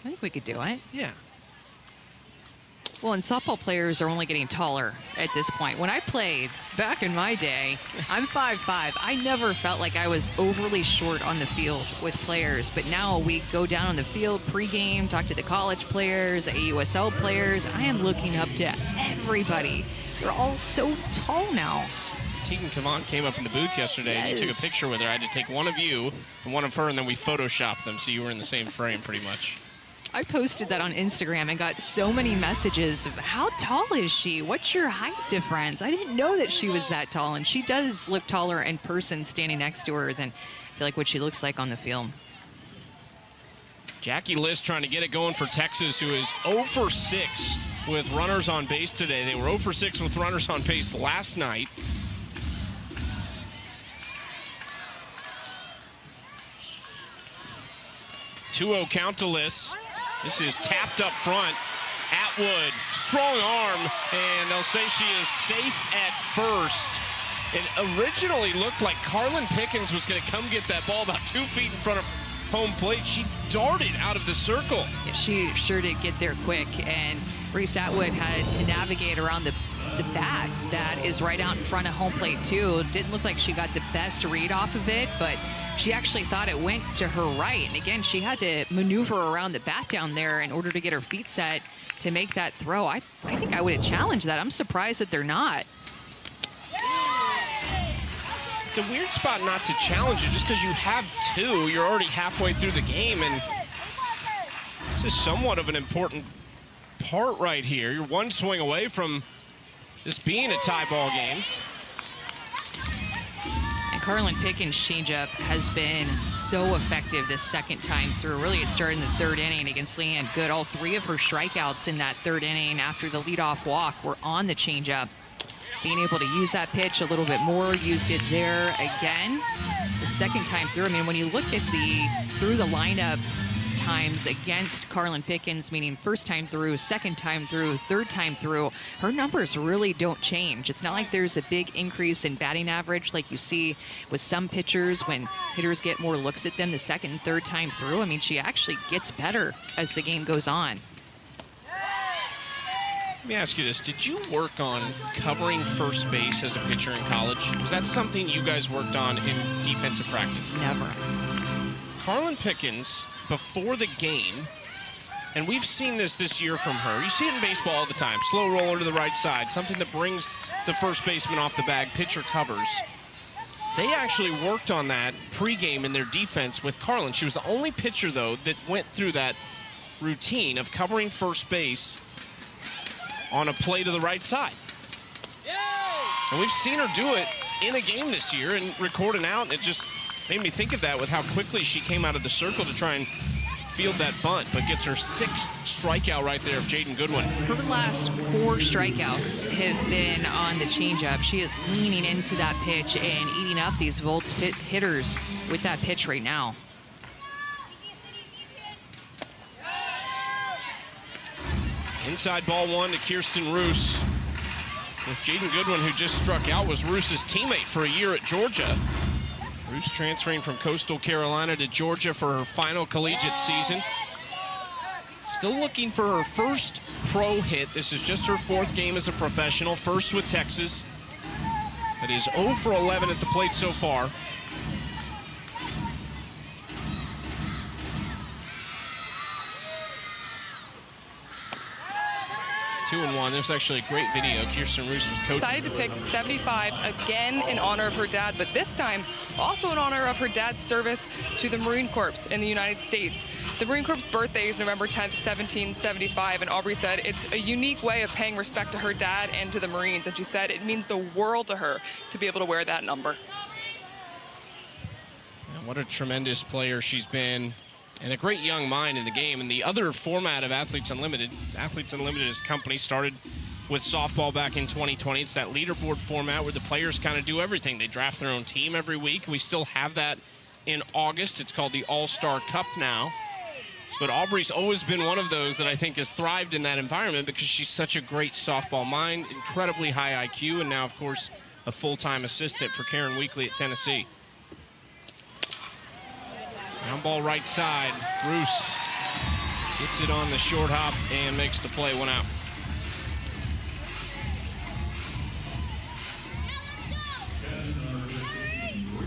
[SPEAKER 2] I think we could do it.
[SPEAKER 1] Yeah.
[SPEAKER 2] Well, and softball players are only getting taller at this point. When I played back in my day, I'm 5'5". I never felt like I was overly short on the field with players. But now we go down on the field pregame, talk to the college players, AUSL players. I am looking up to everybody. They're all so tall now.
[SPEAKER 1] Tegan Cavant came up in the booth yesterday and you took a picture with her. I had to take one of you and one of her, and then we photoshopped them so you were in the same frame pretty much.
[SPEAKER 2] I posted that on Instagram and got so many messages of how tall is she? What's your height difference? I didn't know that she was that tall, and she does look taller in person standing next to her than I feel like what she looks like on the film.
[SPEAKER 1] Jackie List trying to get it going for Texas, who is 0 for 6 with runners on base today. They were 0 for 6 with runners on base last night. (2-0) count to List. This is tapped up front. Atwood, strong arm, and they'll say she is safe at first. It originally looked like Carlin Pickens was going to come get that ball about 2 feet in front of home plate. She darted out of the circle.
[SPEAKER 2] Yeah, she sure did get there quick, and Reese Atwood had to navigate around the bat that is right out in front of home plate too. Didn't look like she got the best read off of it, but she actually thought it went to her right. And again, she had to maneuver around the bat down there in order to get her feet set to make that throw. I think I would have challenged that. I'm surprised that they're not.
[SPEAKER 1] It's a weird spot not to challenge it just because you have 2. You're already halfway through the game, and this is somewhat of an important part right here. You're 1 swing away from this being a tie ball game.
[SPEAKER 2] And Carlin Pickens' changeup has been so effective this second time through. Really, it started in the 3rd inning against Leanne Good. All 3 of her strikeouts in that 3rd inning after the leadoff walk were on the changeup. Being able to use that pitch a little bit more, used it there again. The second time through, I mean, when you look at through the lineup times against Carlin Pickens, meaning first time through, second time through, third time through, her numbers really don't change. It's not like there's a big increase in batting average like you see with some pitchers when hitters get more looks at them the second and third time through. I mean, she actually gets better as the game goes on.
[SPEAKER 1] Let me ask you this. Did you work on covering first base as a pitcher in college? Was that something you guys worked on in defensive practice?
[SPEAKER 2] Never.
[SPEAKER 1] Carlin Pickens, before the game, and we've seen this year from her. You see it in baseball all the time. Slow roller to the right side, something that brings the first baseman off the bag, pitcher covers. They actually worked on that pregame in their defense with Carlin. She was the only pitcher, though, that went through that routine of covering first base on a play to the right side. And we've seen her do it in a game this year and record an out, and it just made me think of that with how quickly she came out of the circle to try and field that bunt, but gets her 6th strikeout right there of Jaden Goodwin.
[SPEAKER 2] Her last 4 strikeouts have been on the changeup. She is leaning into that pitch and eating up these Volts hitters with that pitch right now.
[SPEAKER 1] Inside ball one to Kirsten Roos. With Jaden Goodwin, who just struck out, was Roos's teammate for a year at Georgia. Roos transferring from Coastal Carolina to Georgia for her final collegiate season. Still looking for her first pro hit. This is just her 4th game as a professional, first with Texas. But is 0 for 11 at the plate so far. 2-1. There's actually a great video. Kirsten Roos was coaching.
[SPEAKER 6] Decided to pick 75 again in honor of her dad, but this time also in honor of her dad's service to the Marine Corps in the United States. The Marine Corps' birthday is November 10th, 1775, and Aubrey said it's a unique way of paying respect to her dad and to the Marines, and she said it means the world to her to be able to wear that number.
[SPEAKER 1] And what a tremendous player she's been. And a great young mind in the game. And the other format of Athletes Unlimited is a company started with softball back in 2020. It's that leaderboard format where the players kind of do everything. They draft their own team every week. We still have that in August. It's called the All-Star Cup now. But Aubrey's always been one of those that I think has thrived in that environment because she's such a great softball mind, incredibly high IQ, and now, of course, a full-time assistant for Karen Weekly at Tennessee. Ground ball right side. Roos gets it on the short hop and makes the play, 1 out.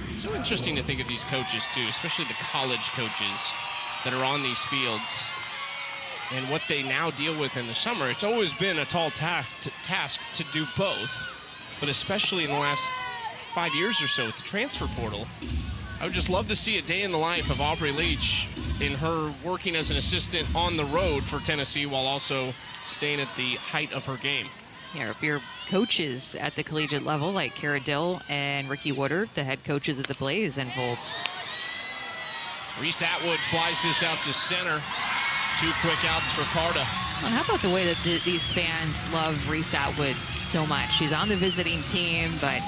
[SPEAKER 1] So interesting to think of these coaches too, especially the college coaches that are on these fields and what they now deal with in the summer. It's always been a tall task to do both, but especially in the last 5 years or so with the transfer portal. I would just love to see a day in the life of Aubrey Leach in her working as an assistant on the road for Tennessee while also staying at the height of her game.
[SPEAKER 2] Yeah, if you're coaches at the collegiate level like Kara Dill and Ricky Woodard, the head coaches of the Blaze and Volts.
[SPEAKER 1] Reese Atwood flies this out to center. 2 quick outs for Carta.
[SPEAKER 2] And how about the way that these fans love Reese Atwood so much? She's on the visiting team, but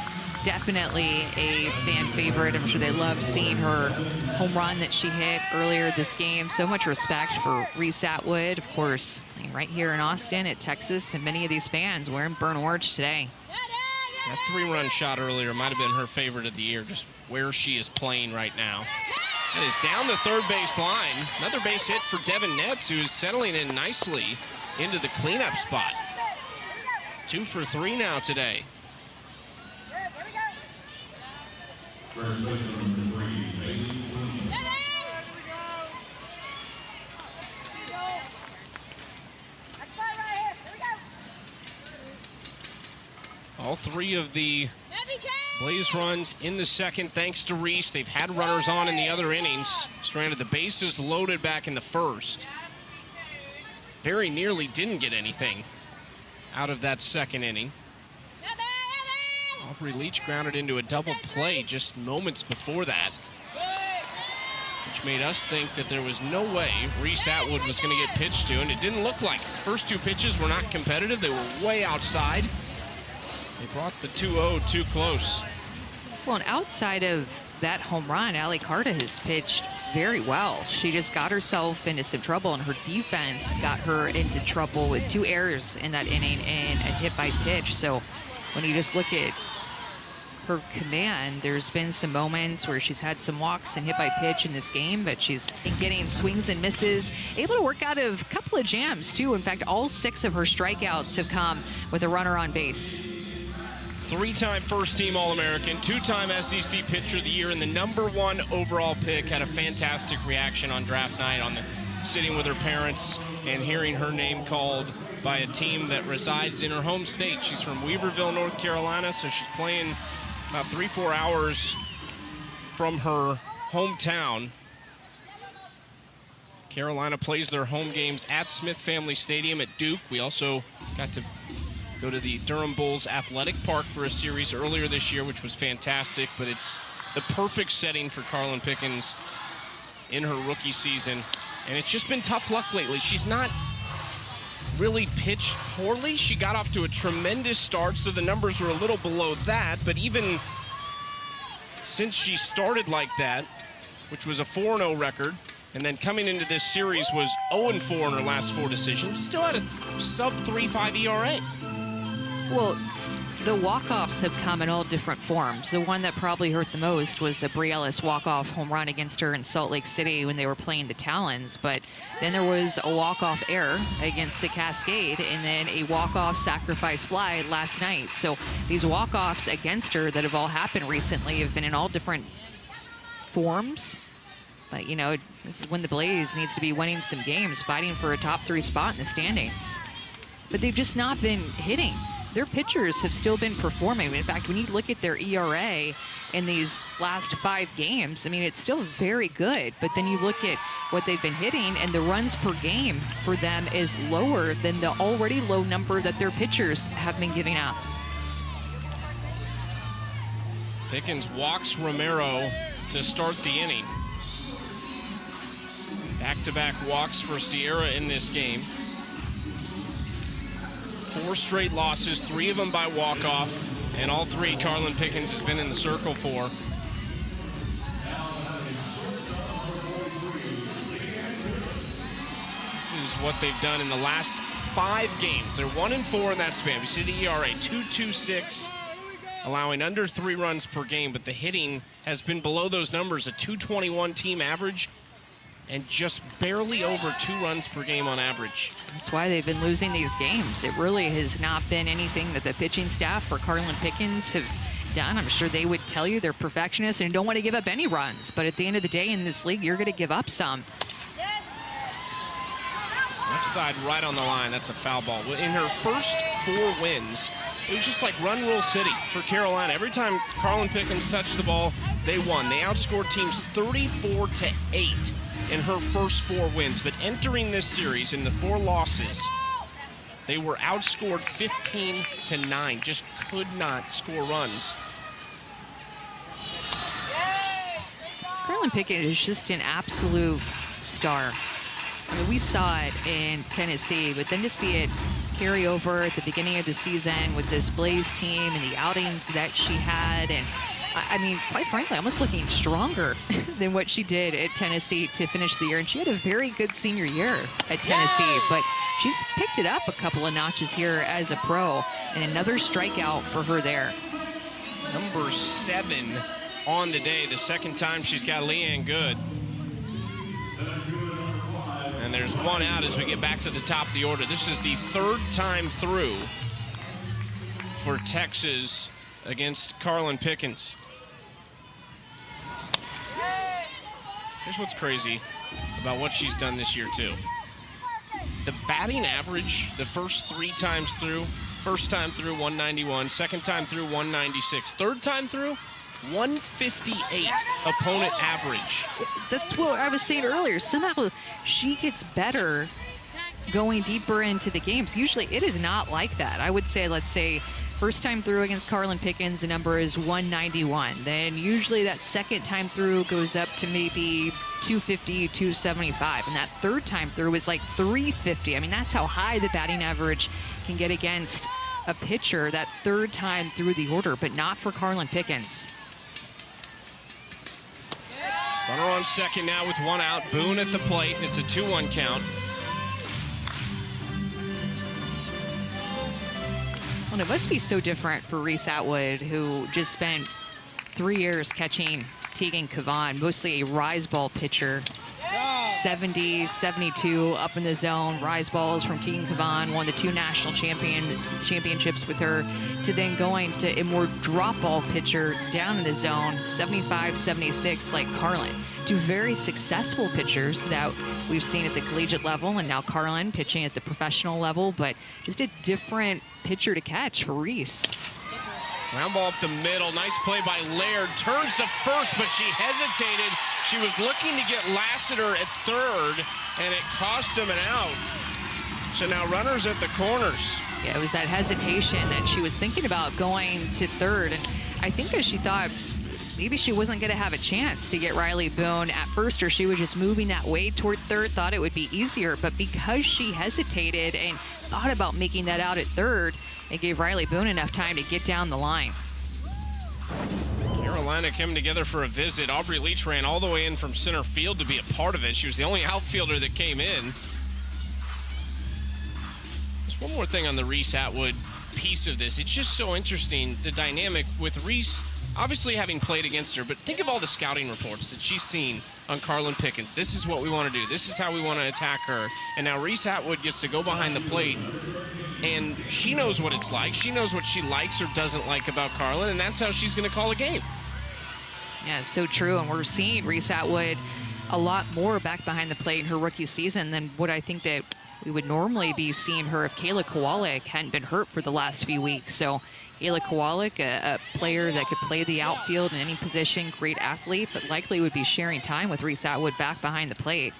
[SPEAKER 2] definitely a fan favorite. I'm sure they loved seeing her home run that she hit earlier this game. So much respect for Reese Atwood, of course, playing right here in Austin at Texas, and many of these fans wearing burnt orange today.
[SPEAKER 1] That 3-run shot earlier might have been her favorite of the year, just where she is playing right now. That is down the third base line. Another base hit for Devin Netz, who is settling in nicely into the cleanup spot. 2 for 3 now today. All 3 of the Blaze runs in the second, thanks to Reese. They've had runners on in the other innings. Stranded the bases loaded back in the first. Very nearly didn't get anything out of that second inning. Aubrey Leach grounded into a double play just moments before that, which made us think that there was no way Reese Atwood was going to get pitched to, and it didn't look like it. First 2 pitches were not competitive. They were way outside. They brought the 2-0 too close.
[SPEAKER 2] Well, and outside of that home run, Allie Carta has pitched very well. She just got herself into some trouble, and her defense got her into trouble with 2 errors in that inning and a hit by pitch. So when you just look at her command, there's been some moments where she's had some walks and hit by pitch in this game, but she's been getting swings and misses, able to work out of a couple of jams too. In fact, all 6 of her strikeouts have come with a runner on base.
[SPEAKER 1] 3-time first-team All-American, 2-time SEC Pitcher of the Year, and the #1 overall pick. Had a fantastic reaction on draft night, on the sitting with her parents and hearing her name called by a team that resides in her home state. She's from Weaverville, North Carolina, so she's playing about 3-4 hours from her hometown. Carolina plays their home games at Smith Family Stadium at Duke. We also got to go to the Durham Bulls Athletic Park for a series earlier this year, which was fantastic, but it's the perfect setting for Carlin Pickens in her rookie season. And it's just been tough luck lately. She's not really pitched poorly. She got off to a tremendous start, so the numbers were a little below that, but even since she started like that, which was a 4-0 record, And then coming into this series was 0-4 in her last 4 decisions. Still had a sub-3.5 ERA.
[SPEAKER 2] Well, the walk-offs have come in all different forms. The one that probably hurt the most was a Brie Ellis walk-off home run against her in Salt Lake City when they were playing the Talons. But then there was a walk-off error against the Cascade, and then a walk-off sacrifice fly last night. So these walk-offs against her that have all happened recently have been in all different forms. But, you know, this is when the Blaze needs to be winning some games, fighting for a top 3 spot in the standings. But they've just not been hitting. Their pitchers have still been performing. In fact, when you look at their ERA in these last 5 games, I mean, it's still very good. But then you look at what they've been hitting, and the runs per game for them is lower than the already low number that their pitchers have been giving out.
[SPEAKER 1] Pickens walks Romero to start the inning. Back-to-back walks for Sierra in this game. 4 straight losses, 3 of them by walk-off, and all 3 Carlin Pickens has been in the circle for. This is what they've done in the last 5 games. They're 1-4 in that span. You see the ERA, 2.26, allowing under 3 runs per game, but the hitting has been below those numbers, a 2.21 team average, and just barely over 2 runs per game on average.
[SPEAKER 2] That's why they've been losing these games. It really has not been anything that the pitching staff for Carlin Pickens have done. I'm sure they would tell you they're perfectionists and don't want to give up any runs. But at the end of the day in this league, you're going to give up some.
[SPEAKER 1] Left side right on the line. That's a foul ball. In her first 4 wins, it was just like run rule city for Carolina. Every time Carlin Pickens touched the ball, they won. They outscored teams 34-8 in her first 4 wins. But entering this series in the 4 losses, they were outscored 15-9. Just could not score runs.
[SPEAKER 2] Carlin Pickens is just an absolute star. I mean, we saw it in Tennessee, but then to see it carry over at the beginning of the season with this Blaze team and the outings that she had, and I mean, quite frankly, almost looking stronger than what she did at Tennessee to finish the year. And she had a very good senior year at Tennessee, but she's picked it up a couple of notches here as a pro, and another strikeout for her there.
[SPEAKER 1] Number 7 on the day, the second time she's got Leanne Good. And there's 1 out as we get back to the top of the order. This is the 3rd time through for Texas against Carlin Pickens. Here's what's crazy about what she's done this year too. The batting average the first 3 times through, first time through 191, second time through 196, third time through 158 opponent average.
[SPEAKER 2] That's what I was saying earlier. Somehow she gets better going deeper into the games. Usually it is not like that. I would say, let's say, first time through against Carlin Pickens, the number is 191. Then usually that second time through goes up to maybe 250, 275. And that third time through is like 350. I mean, that's how high the batting average can get against a pitcher that third time through the order, but not for Carlin Pickens.
[SPEAKER 1] Runner on second now with 1 out. Boone at the plate. It's a 2-1 count.
[SPEAKER 2] Well, it must be so different for Reese Atwood, who just spent 3 years catching Tegan Cavan, mostly a rise ball pitcher. 70, 72 up in the zone. Rise balls from Tegan Cavan, won the 2 national championships with her, to then going to a more drop ball pitcher down in the zone, 75, 76 like Carlin. 2 very successful pitchers that we've seen at the collegiate level, and now Carlin pitching at the professional level, but just a different pitcher to catch for Reese.
[SPEAKER 1] Ground ball up the middle. Nice play by Laird. Turns to first, but she hesitated. She was looking to get Lassiter at third, and it cost him an out. So now runners at the corners.
[SPEAKER 2] Yeah, it was that hesitation that she was thinking about going to third. And I think that she thought maybe she wasn't going to have a chance to get Riley Boone at first, or she was just moving that way toward third, thought it would be easier. But because she hesitated and thought about making that out at third, it gave Riley Boone enough time to get down the line.
[SPEAKER 1] Carolina coming together for a visit. Aubrey Leach ran all the way in from center field to be a part of it. She was the only outfielder that came in. There's one more thing on the Reese Atwood piece of this. It's just so interesting, the dynamic with Reese obviously having played against her, but think of all the scouting reports that she's seen on Carlin Pickens. This is what we want to do. This is how we want to attack her. And now Reese Atwood gets to go behind the plate, and she knows what it's like. She knows what she likes or doesn't like about Carlin, and that's how she's going to call a game.
[SPEAKER 2] Yeah, it's so true. And we're seeing Reese Atwood a lot more back behind the plate in her rookie season than what I think that we would normally be seeing her if Kayla Kowalik hadn't been hurt for the last few weeks. So Kayla Kowalik, a player that could play the outfield in any position, great athlete, but likely would be sharing time with Reese Atwood back behind the plate.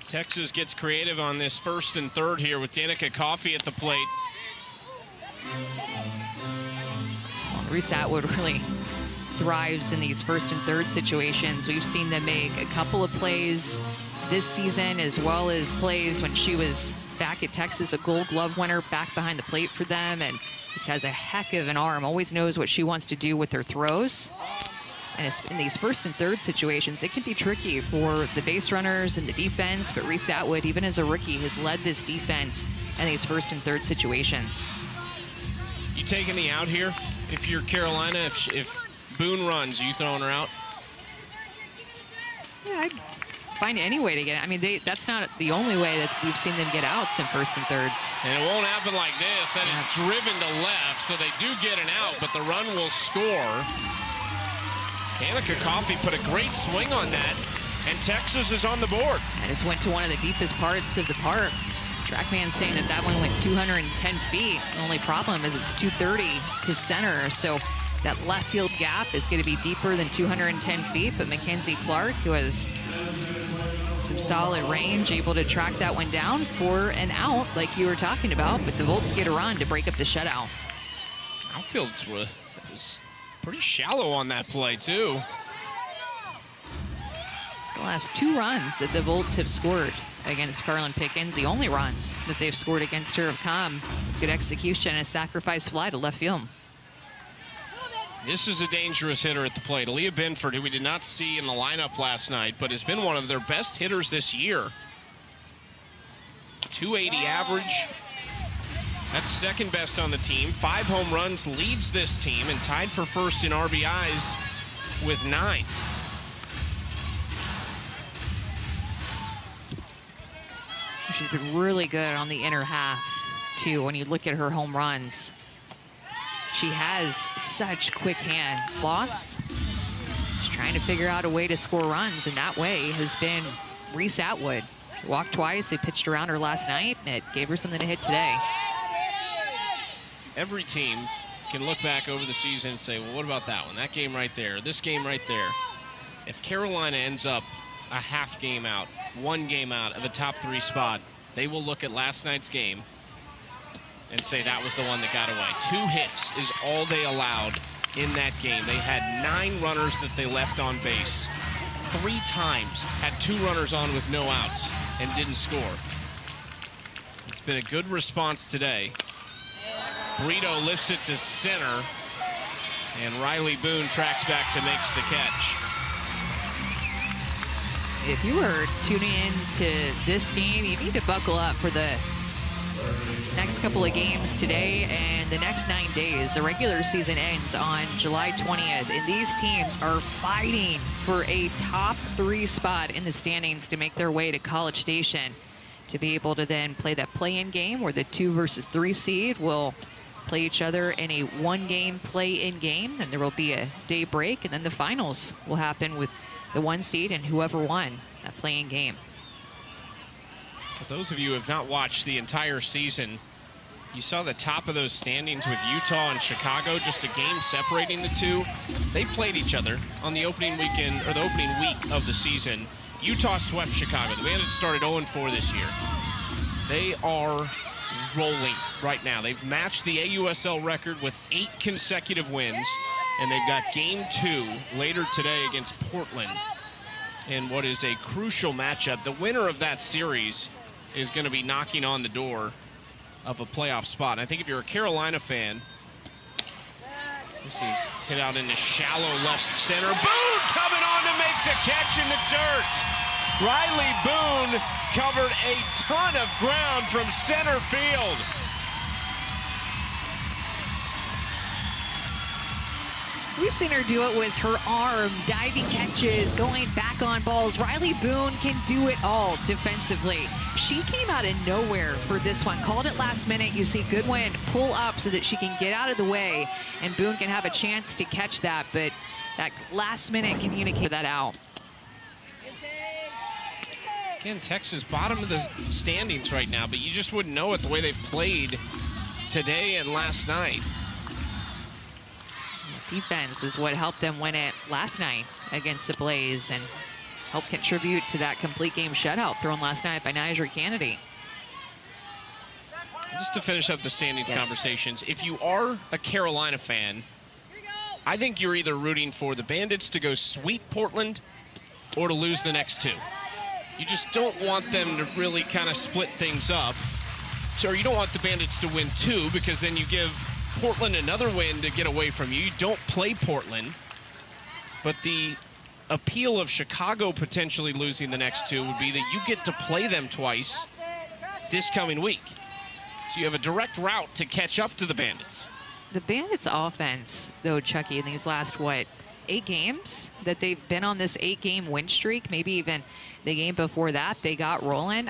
[SPEAKER 1] Texas gets creative on this first and third here with Danica Coffey at the plate.
[SPEAKER 2] Reese Atwood really thrives in these first and third situations. We've seen them make a couple of plays this season, as well as plays when she was back at Texas, a Gold Glove winner back behind the plate for them, and just has a heck of an arm, always knows what she wants to do with her throws. And in these first and third situations, it can be tricky for the base runners and the defense, but Reese Atwood, even as a rookie, has led this defense in these first and third situations.
[SPEAKER 1] You taking the out here? If you're Carolina, if Boone runs, are you throwing her out?
[SPEAKER 2] Yeah, I'd find any way to get it. I mean, that's not the only way that we've seen them get outs in first and thirds.
[SPEAKER 1] And it won't happen like this. That is driven to left, so they do get an out, but the run will score. Danica Coffey put a great swing on that, and Texas is on the board.
[SPEAKER 2] I just went to one of the deepest parts of the park. Trackman saying that that one went 210 feet. The only problem is it's 230 to center, so that left field gap is going to be deeper than 210 feet, but Mackenzie Clark, who has some solid range, able to track that one down for an out like you were talking about, but the Volts get a run to break up the shutout.
[SPEAKER 1] Outfield was pretty shallow on that play, too.
[SPEAKER 2] The last two runs that the Volts have scored against Carlin Pickens, the only runs that they've scored against her have come with good execution and a sacrifice fly to left field.
[SPEAKER 1] This is a dangerous hitter at the plate. Aaliyah Binford, who we did not see in the lineup last night, but has been one of their best hitters this year. 280 average. That's second best on the team. 5 home runs, leads this team, and tied for first in RBIs with 9.
[SPEAKER 2] She's been really good on the inner half, too, when you look at her home runs. She has such quick hands. Loss, she's trying to figure out a way to score runs, and that way has been Reese Atwood. Walked twice, they pitched around her last night, and it gave her something to hit today.
[SPEAKER 1] Every team can look back over the season and say, well, what about that one? That game right there, this game right there. If Carolina ends up a half game out, 1 game out of a top 3 spot, they will look at last night's game and say that was the one that got away. 2 hits is all they allowed in that game. They had 9 runners that they left on base. 3 times had 2 runners on with no outs and didn't score. It's been a good response today. Brito lifts it to center, and Riley Boone tracks back to makes the catch.
[SPEAKER 2] If you were tuning in to this game, you need to buckle up for the next couple of games today and the next 9 days. The regular season ends on July 20th, and these teams are fighting for a top 3 spot in the standings to make their way to College Station, to be able to then play that play-in game where the 2 versus 3 seed will play each other in a 1-game play-in game, and there will be a day break, and then the finals will happen with the 1 seed and whoever won that play-in game.
[SPEAKER 1] For those of you who have not watched the entire season, you saw the top of those standings with Utah and Chicago, just a game separating the 2. They played each other on the opening weekend, or the opening week of the season. Utah swept Chicago. The Bandits started 0-4 this year. They are rolling right now. They've matched the AUSL record with 8 consecutive wins, and they've got game 2 later today against Portland in what is a crucial matchup. The winner of that series is going to be knocking on the door of a playoff spot. And I think if you're a Carolina fan, This is hit out into shallow left center. Boone coming on to make the catch in the dirt. Riley Boone covered a ton of ground from center field.
[SPEAKER 2] We've seen her do it with her arm, diving catches, going back on balls. Riley Boone can do it all defensively. She came out of nowhere for this one. Called it last minute. You see Goodwin pull up so that she can get out of the way, and Boone can have a chance to catch that, but that last minute communicated that out.
[SPEAKER 1] Again, Texas bottom of the standings right now, but you just wouldn't know it the way they've played today and last night.
[SPEAKER 2] Defense is what helped them win it last night against the Blaze and helped contribute to that complete game shutout thrown last night by Niger Kennedy.
[SPEAKER 1] Just to finish up the standings conversations, if you are a Carolina fan, I think you're either rooting for the Bandits to go sweep Portland or to lose the next two. You just don't want them to really kind of split things up. So you don't want the Bandits to win two, because then you give Portland another win to get away from you. You don't play Portland. But the appeal of Chicago potentially losing the next two would be that you get to play them twice this coming week. So you have a direct route to catch up to the Bandits.
[SPEAKER 2] The Bandits offense, though, Chucky, in these last, 8 games that they've been on this 8-game win streak, maybe even the game before that, they got rolling.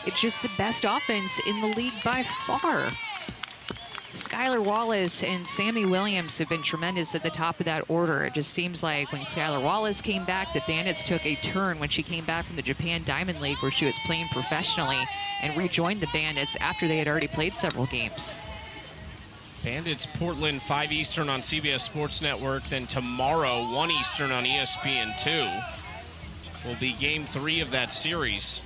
[SPEAKER 2] It's just the best offense in the league by far. Skylar Wallace and Sammy Williams have been tremendous at the top of that order. It just seems like when Skylar Wallace came back, the Bandits took a turn when she came back from the Japan Diamond League, where she was playing professionally, and rejoined the Bandits after they had already played several games.
[SPEAKER 1] Bandits Portland 5 Eastern on CBS Sports Network. Then tomorrow 1 Eastern on ESPN2 will be game 3 of that series.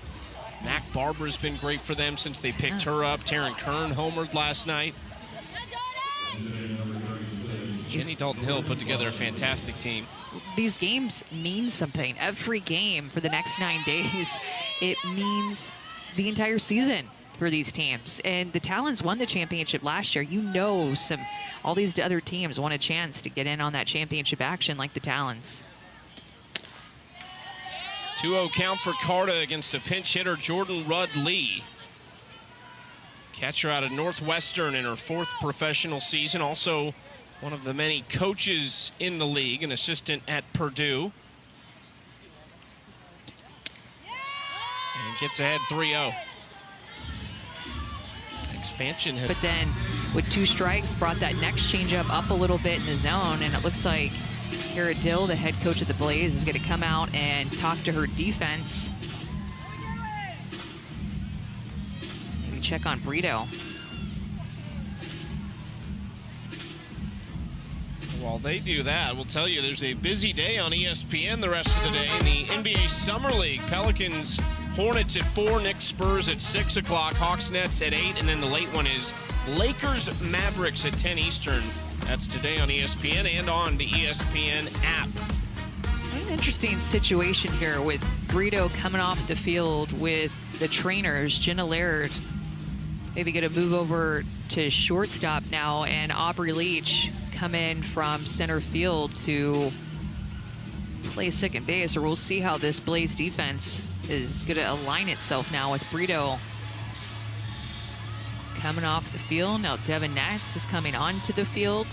[SPEAKER 1] Mac Barbara's been great for them since they picked her up. Taryn Kern homered last night. Jenny Dalton Hill put together a fantastic team.
[SPEAKER 2] These games mean something. Every game for the next 9 days, it means the entire season for these teams. And the Talons won the championship last year. You know, all these other teams want a chance to get in on that championship action like the Talons.
[SPEAKER 1] 2-0 count for Carter against a pinch hitter, Jordan Rudd-Lee. Catcher out of Northwestern in her 4th professional season. Also one of the many coaches in the league, an assistant at Purdue. And gets ahead 3-0. Expansion hit.
[SPEAKER 2] But then with 2 strikes, brought that next changeup up a little bit in the zone, and it looks like Kara Dill, the head coach of the Blaze, is going to come out and talk to her defense. Maybe check on Brito.
[SPEAKER 1] While they do that, we'll tell you there's a busy day on ESPN the rest of the day in the NBA Summer League. Pelicans, Hornets at 4, Knicks, Spurs at 6 o'clock, Hawks, Nets at 8, and then the late one is Lakers, Mavericks at 10 Eastern. That's today on ESPN and on the ESPN app.
[SPEAKER 2] An interesting situation here with Brito coming off the field with the trainers. Jenna Laird maybe going to move over to shortstop now, and Aubrey Leach come in from center field to play second base, or we'll see how this Blaze defense is going to align itself now with Brito coming off the field. Now Devin Nats is coming onto the field.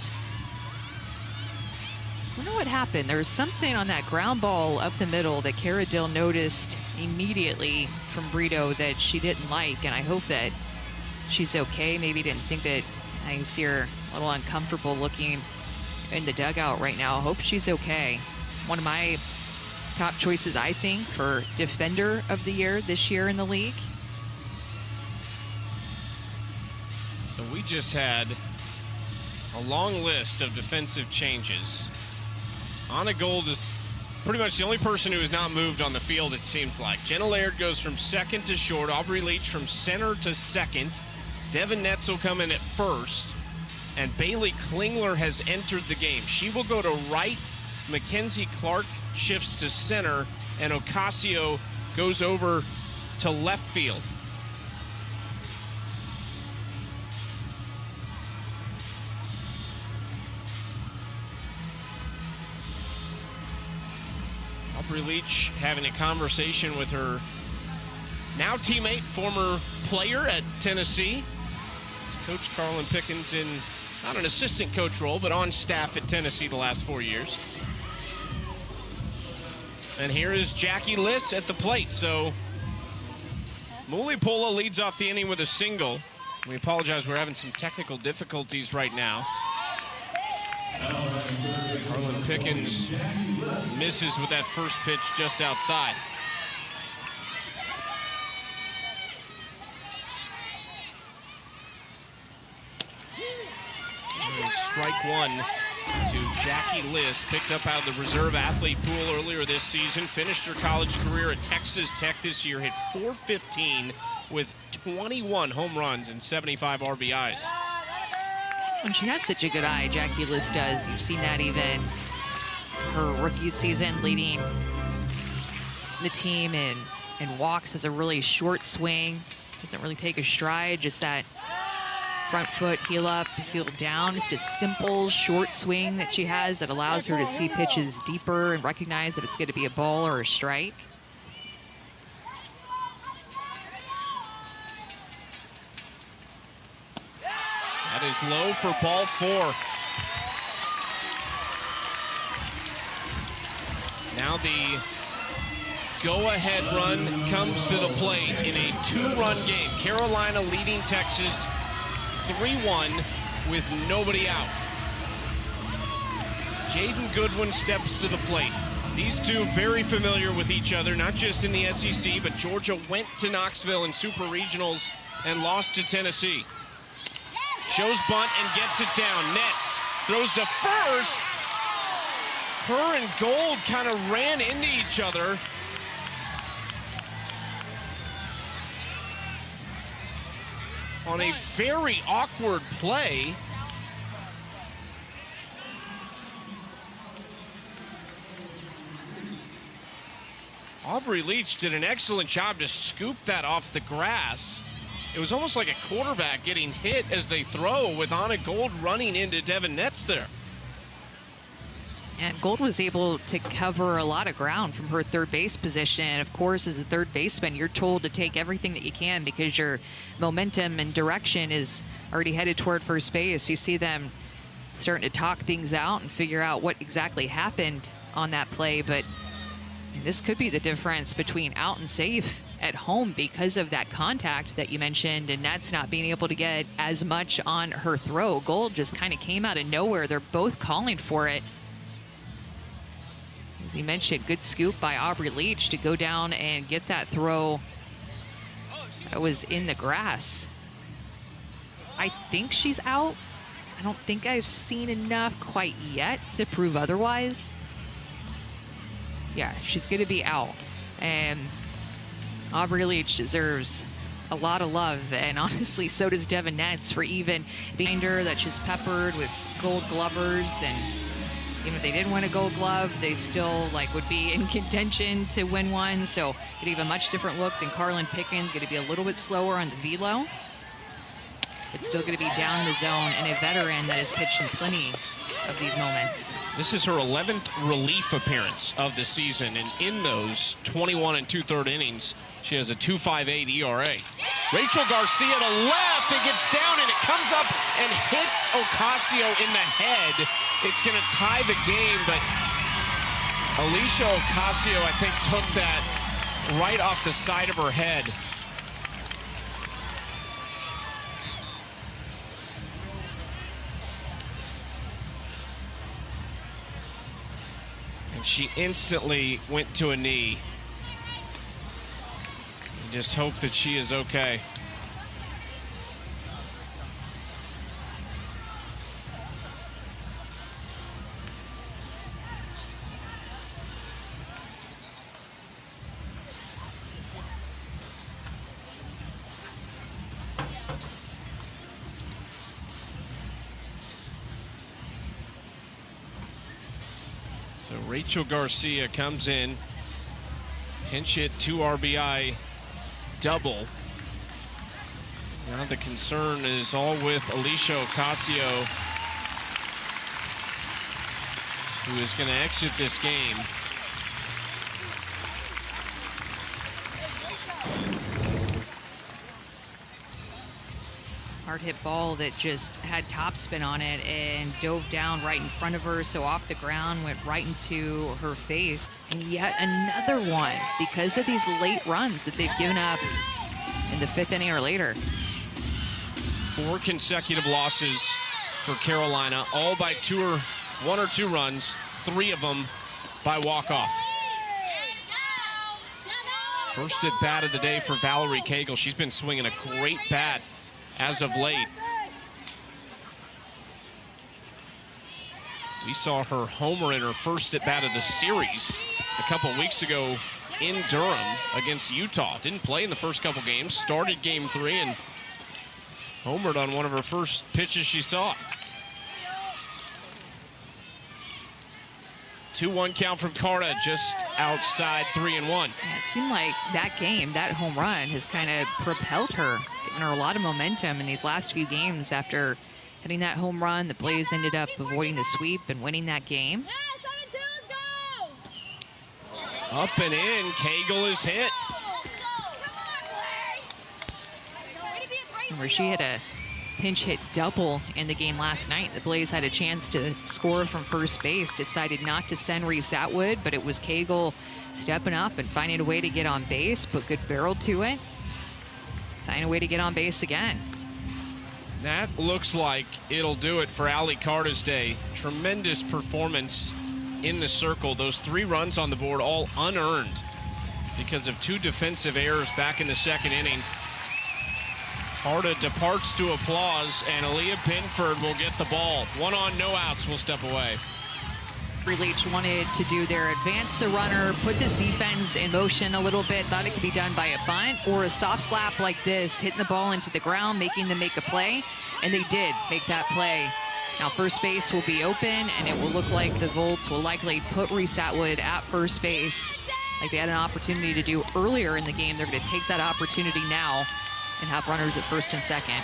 [SPEAKER 2] I wonder what happened. There was something on that ground ball up the middle that Kara Dill noticed immediately from Brito that she didn't like, and I hope that she's okay. Maybe didn't think that. I see her a little uncomfortable looking in the dugout right now. I hope she's okay. One of my top choices, I think, for Defender of the Year this year in the league.
[SPEAKER 1] So we just had a long list of defensive changes. Anna Gold is pretty much the only person who has not moved on the field, it seems like. Jenna Laird goes from second to short. Aubrey Leach from center to second. Devin Netz will come in at first. And Bailey Klingler has entered the game. She will go to right. Mackenzie Clark shifts to center. And Ocasio goes over to left field. Aubrey Leach having a conversation with her now teammate, former player at Tennessee. Coach Carlin Pickens in not an assistant coach role, but on staff at Tennessee the last 4 years. And here is Jackie Liss at the plate. So Mulipola leads off the inning with a single. We apologize, we're having some technical difficulties right now. Carlin Pickens misses with that first pitch just outside. And strike one to Jackie Liss, picked up out of the reserve athlete pool earlier this season, finished her college career at Texas Tech this year, hit .415 with 21 home runs and 75 RBIs.
[SPEAKER 2] And she has such a good eye, Jackie Liss does. You've seen that even her rookie season, leading the team in walks, has a really short swing, doesn't really take a stride, just that front foot, heel up, heel down. Just a simple, short swing that she has that allows her to see pitches deeper and recognize if it's going to be a ball or a strike.
[SPEAKER 1] That is low for ball 4. Now the go-ahead run comes to the plate in a 2-run game. Carolina leading Texas 3-1 with nobody out. Jaden Goodwin steps to the plate. These two very familiar with each other, not just in the SEC, but Georgia went to Knoxville in Super Regionals and lost to Tennessee. Shows bunt and gets it down. Nets, throws to first. Her and Gold kind of ran into each other. On a very awkward play. Aubrey Leach did an excellent job to scoop that off the grass. It was almost like a quarterback getting hit as they throw, with Anna Gold running into Devin Nets there.
[SPEAKER 2] And Gold was able to cover a lot of ground from her third base position. And of course, as a third baseman, you're told to take everything that you can because your momentum and direction is already headed toward first base. You see them starting to talk things out and figure out what exactly happened on that play. But this could be the difference between out and safe at home because of that contact that you mentioned, and Nets not being able to get as much on her throw. Gold just kind of came out of nowhere. They're both calling for it. As you mentioned, good scoop by Aubrey Leach to go down and get that throw that was in the grass. I think she's out. I don't think I've seen enough quite yet to prove otherwise. Yeah, she's going to be out. And Aubrey Leach deserves a lot of love, and honestly, so does Devin Nets for even being her that she's peppered with gold glovers. And even if they didn't win a gold glove, they still would be in contention to win one. So it'd have a much different look than Carlin Pickens. Going to be a little bit slower on the velo. It's still going to be down in the zone, and a veteran that has pitched in plenty of these moments.
[SPEAKER 1] This is her 11th relief appearance of the season, and in those 21 and 2/3 innings, she has a 2.58 ERA. Rachel Garcia to left, it gets down and it comes up and hits Ocasio in the head. It's going to tie the game, but Alicia Ocasio, I think, took that right off the side of her head. And she instantly went to a knee. Just hope that she is okay. So Rachel Garcia comes in, pinch hit, 2 RBI double. Now the concern is all with Alicia Ocasio, who is going to exit this game.
[SPEAKER 2] hard hit ball that just had topspin on it and dove down right in front of her. So off the ground, went right into her face. And yet another one because of these late runs that they've given up in the 5th inning or later.
[SPEAKER 1] 4 consecutive losses for Carolina, all by 1 or 2 runs, 3 of them by walk-off. First at bat of the day for Valerie Cagle. She's been swinging a great bat as of late. We saw her homer in her first at bat of the series a couple weeks ago in Durham against Utah. Didn't play in the first couple games, started game 3 and homered on one of her first pitches she saw. 2-1 count from Carta, just outside 3-1.
[SPEAKER 2] Yeah, it seemed like that game, that home run, has kind of propelled her, given her a lot of momentum in these last few games. After hitting that home run, the Blaze ended up avoiding the sweep and winning that game.
[SPEAKER 1] Up and in, Cagle is hit.
[SPEAKER 2] Remember, she had a pinch hit double in the game last night. The Blaze had a chance to score from first base, decided not to send Reese Atwood, but it was Cagle stepping up and finding a way to get on base, put good barrel to it, find a way to get on base again.
[SPEAKER 1] That looks like it'll do it for Allie Carta's day. Tremendous performance in the circle. Those 3 runs on the board, all unearned because of 2 defensive errors back in the 2nd inning. Carta departs to applause, and Aaliyah Binford will get the ball. 1 on, no outs, will step away.
[SPEAKER 2] Leach wanted to do their advance the runner, put this defense in motion a little bit, thought it could be done by a bunt or a soft slap like this, hitting the ball into the ground, making them make a play, and they did make that play. Now first base will be open, and it will look like the Volts will likely put Reese Atwood at first base like they had an opportunity to do earlier in the game. They're going to take that opportunity now and have runners at first and second.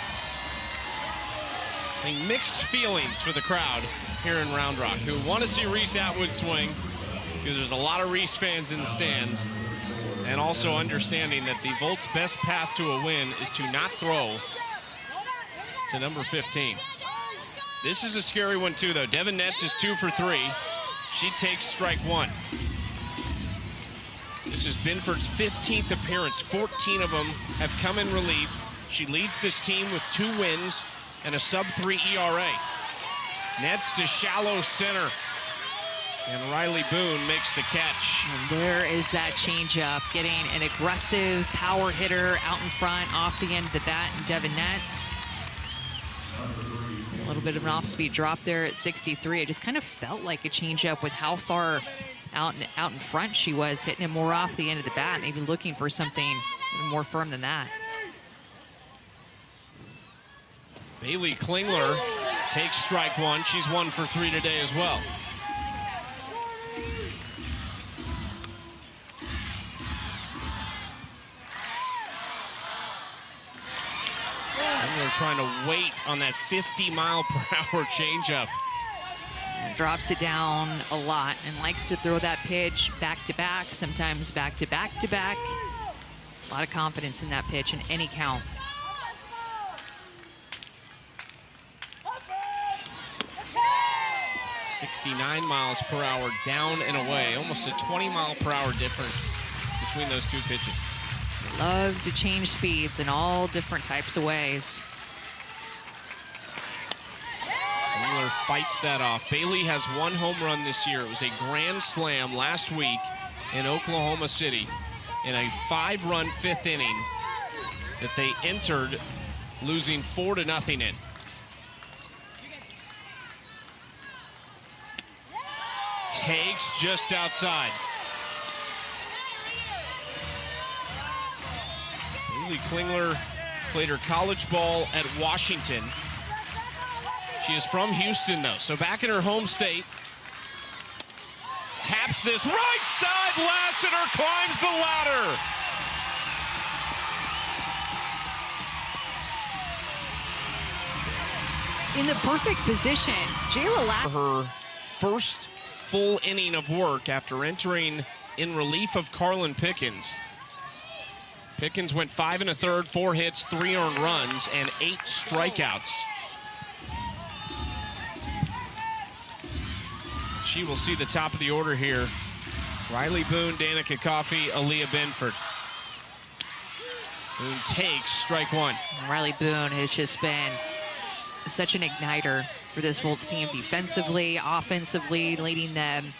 [SPEAKER 1] I think mixed feelings for the crowd here in Round Rock, who want to see Reese Atwood swing because there's a lot of Reese fans in the stands, and also understanding that the Volts' best path to a win is to not throw to number 15. This is a scary one too, though. Devin Netz is 2 for 3. She takes strike 1. This is Binford's 15th appearance. 14 of them have come in relief. She leads this team with 2 wins and a sub-3 ERA. Nets to shallow center. And Riley Boone makes the catch.
[SPEAKER 2] And there is that changeup, getting an aggressive power hitter out in front off the end of the bat, and Devin Netz. A little bit of an off-speed drop there at 63. It just kind of felt like a changeup with how far out in front she was, hitting it more off the end of the bat, maybe looking for something even more firm than that.
[SPEAKER 1] Bailey Klingler takes strike 1. She's 1 for 3 today as well. Klingler trying to wait on that 50-mile-per-hour changeup.
[SPEAKER 2] Drops it down a lot and likes to throw that pitch back-to-back, sometimes back-to-back-to-back. A lot of confidence in that pitch in any count.
[SPEAKER 1] .69 miles per hour down and away. Almost a 20-mile-per-hour difference between those 2 pitches.
[SPEAKER 2] Loves to change speeds in all different types of ways.
[SPEAKER 1] Miller fights that off. Bailey has 1 home run this year. It was a grand slam last week in Oklahoma City in a 5-run 5th inning that they entered losing 4-0 in. Takes just outside. Bailey Klingler played her college ball at Washington. She is from Houston, though, so back in her home state. Taps this right side, Lassiter climbs the ladder.
[SPEAKER 2] In the perfect position, Jayla Lassiter.
[SPEAKER 1] Her first full inning of work after entering in relief of Carlin Pickens. Pickens went 5 1/3, 4 hits, 3 earned runs, and 8 strikeouts. She will see the top of the order here. Riley Boone, Danica Coffey, Aaliyah Binford. Boone takes strike one.
[SPEAKER 2] Riley Boone has just been such an igniter for this Volts team defensively, offensively, leading them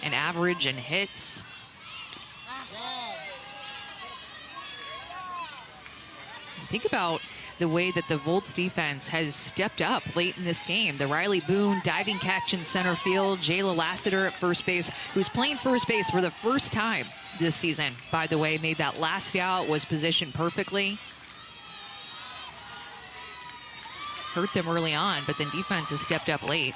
[SPEAKER 2] in average and hits. Think about the way that the Volts defense has stepped up late in this game. The Riley Boone diving catch in center field, Jayla Lassiter at first base, who's playing first base for the first time this season, by the way, made that last out, was positioned perfectly. Hurt them early on, but then defense has stepped up late.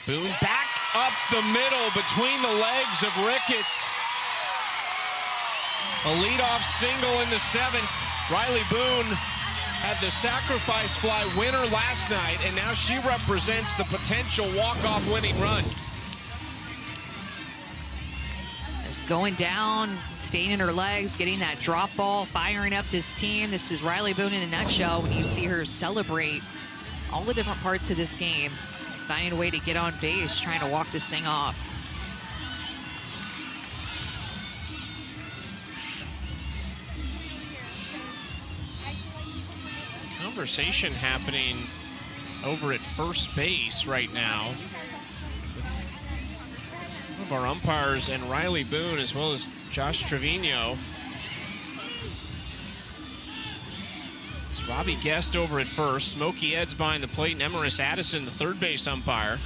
[SPEAKER 1] Boone back up the middle between the legs of Ricketts. A leadoff single in the 7th. Riley Boone had the sacrifice fly winner last night, and now she represents the potential walk-off winning run.
[SPEAKER 2] Just going down, staying in her legs, getting that drop ball, firing up this team. This is Riley Boone in a nutshell when you see her celebrate all the different parts of this game, finding a way to get on base, trying to walk this thing off.
[SPEAKER 1] Conversation happening over at first base right now. One of our umpires and Riley Boone, as well as Josh Trevino. It's Robbie Guest over at first, Smokey Eds behind the plate, and Emerus Addison, the third base umpire.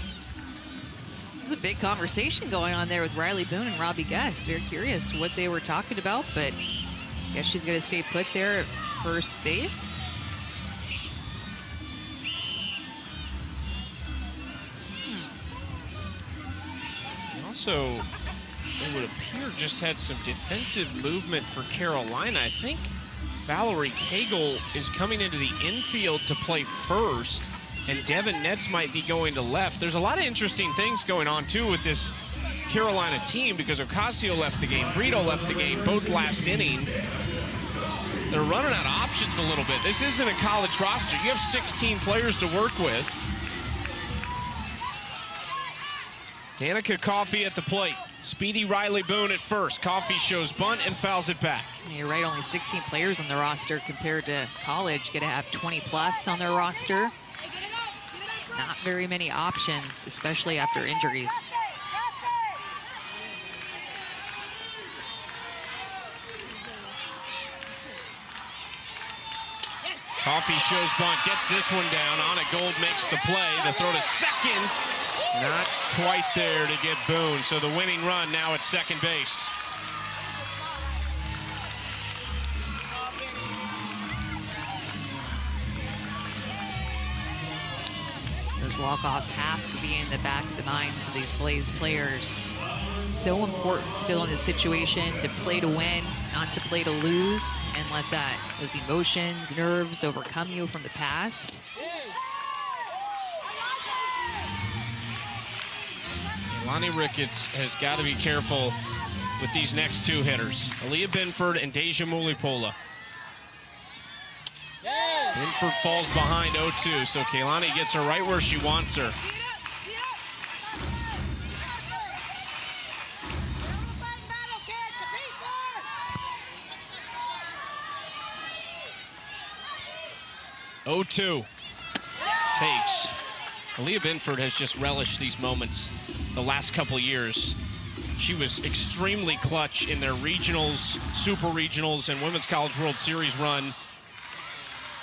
[SPEAKER 2] There's a big conversation going on there with Riley Boone and Robbie Guest. Very curious what they were talking about, but I guess she's going to stay put there at first base.
[SPEAKER 1] Also, it would appear just had some defensive movement for Carolina. I think Valerie Cagle is coming into the infield to play first, and Devin Nets might be going to left. There's a lot of interesting things going on, too, with this Carolina team, because Ocasio left the game, Brito left the game, both last inning. They're running out of options a little bit. This isn't a college roster. You have 16 players to work with. Danica Coffey at the plate. Speedy Riley Boone at first. Coffey shows bunt and fouls it back.
[SPEAKER 2] You're right, only 16 players on the roster compared to college. Going to have 20 plus on their roster. Not very many options, especially after injuries.
[SPEAKER 1] Coffey shows bunt, gets this one down. Anna Gold makes the play. The throw to second. Not quite there to get Boone. So the winning run now at second base.
[SPEAKER 2] Those walk-offs have to be in the back of the minds of these Blaze players. So important still in this situation to play to win, not to play to lose, and let those emotions, nerves overcome you from the past.
[SPEAKER 1] Lonnie Ricketts has got to be careful with these next two hitters, Aaliyah Binford and Deja Mulipola. Binford falls behind 0-2, so Kaylani gets her right where she wants her. (0-2) takes. Aaliyah Binford has just relished these moments the last couple years. She was extremely clutch in their regionals, super regionals, and Women's College World Series run,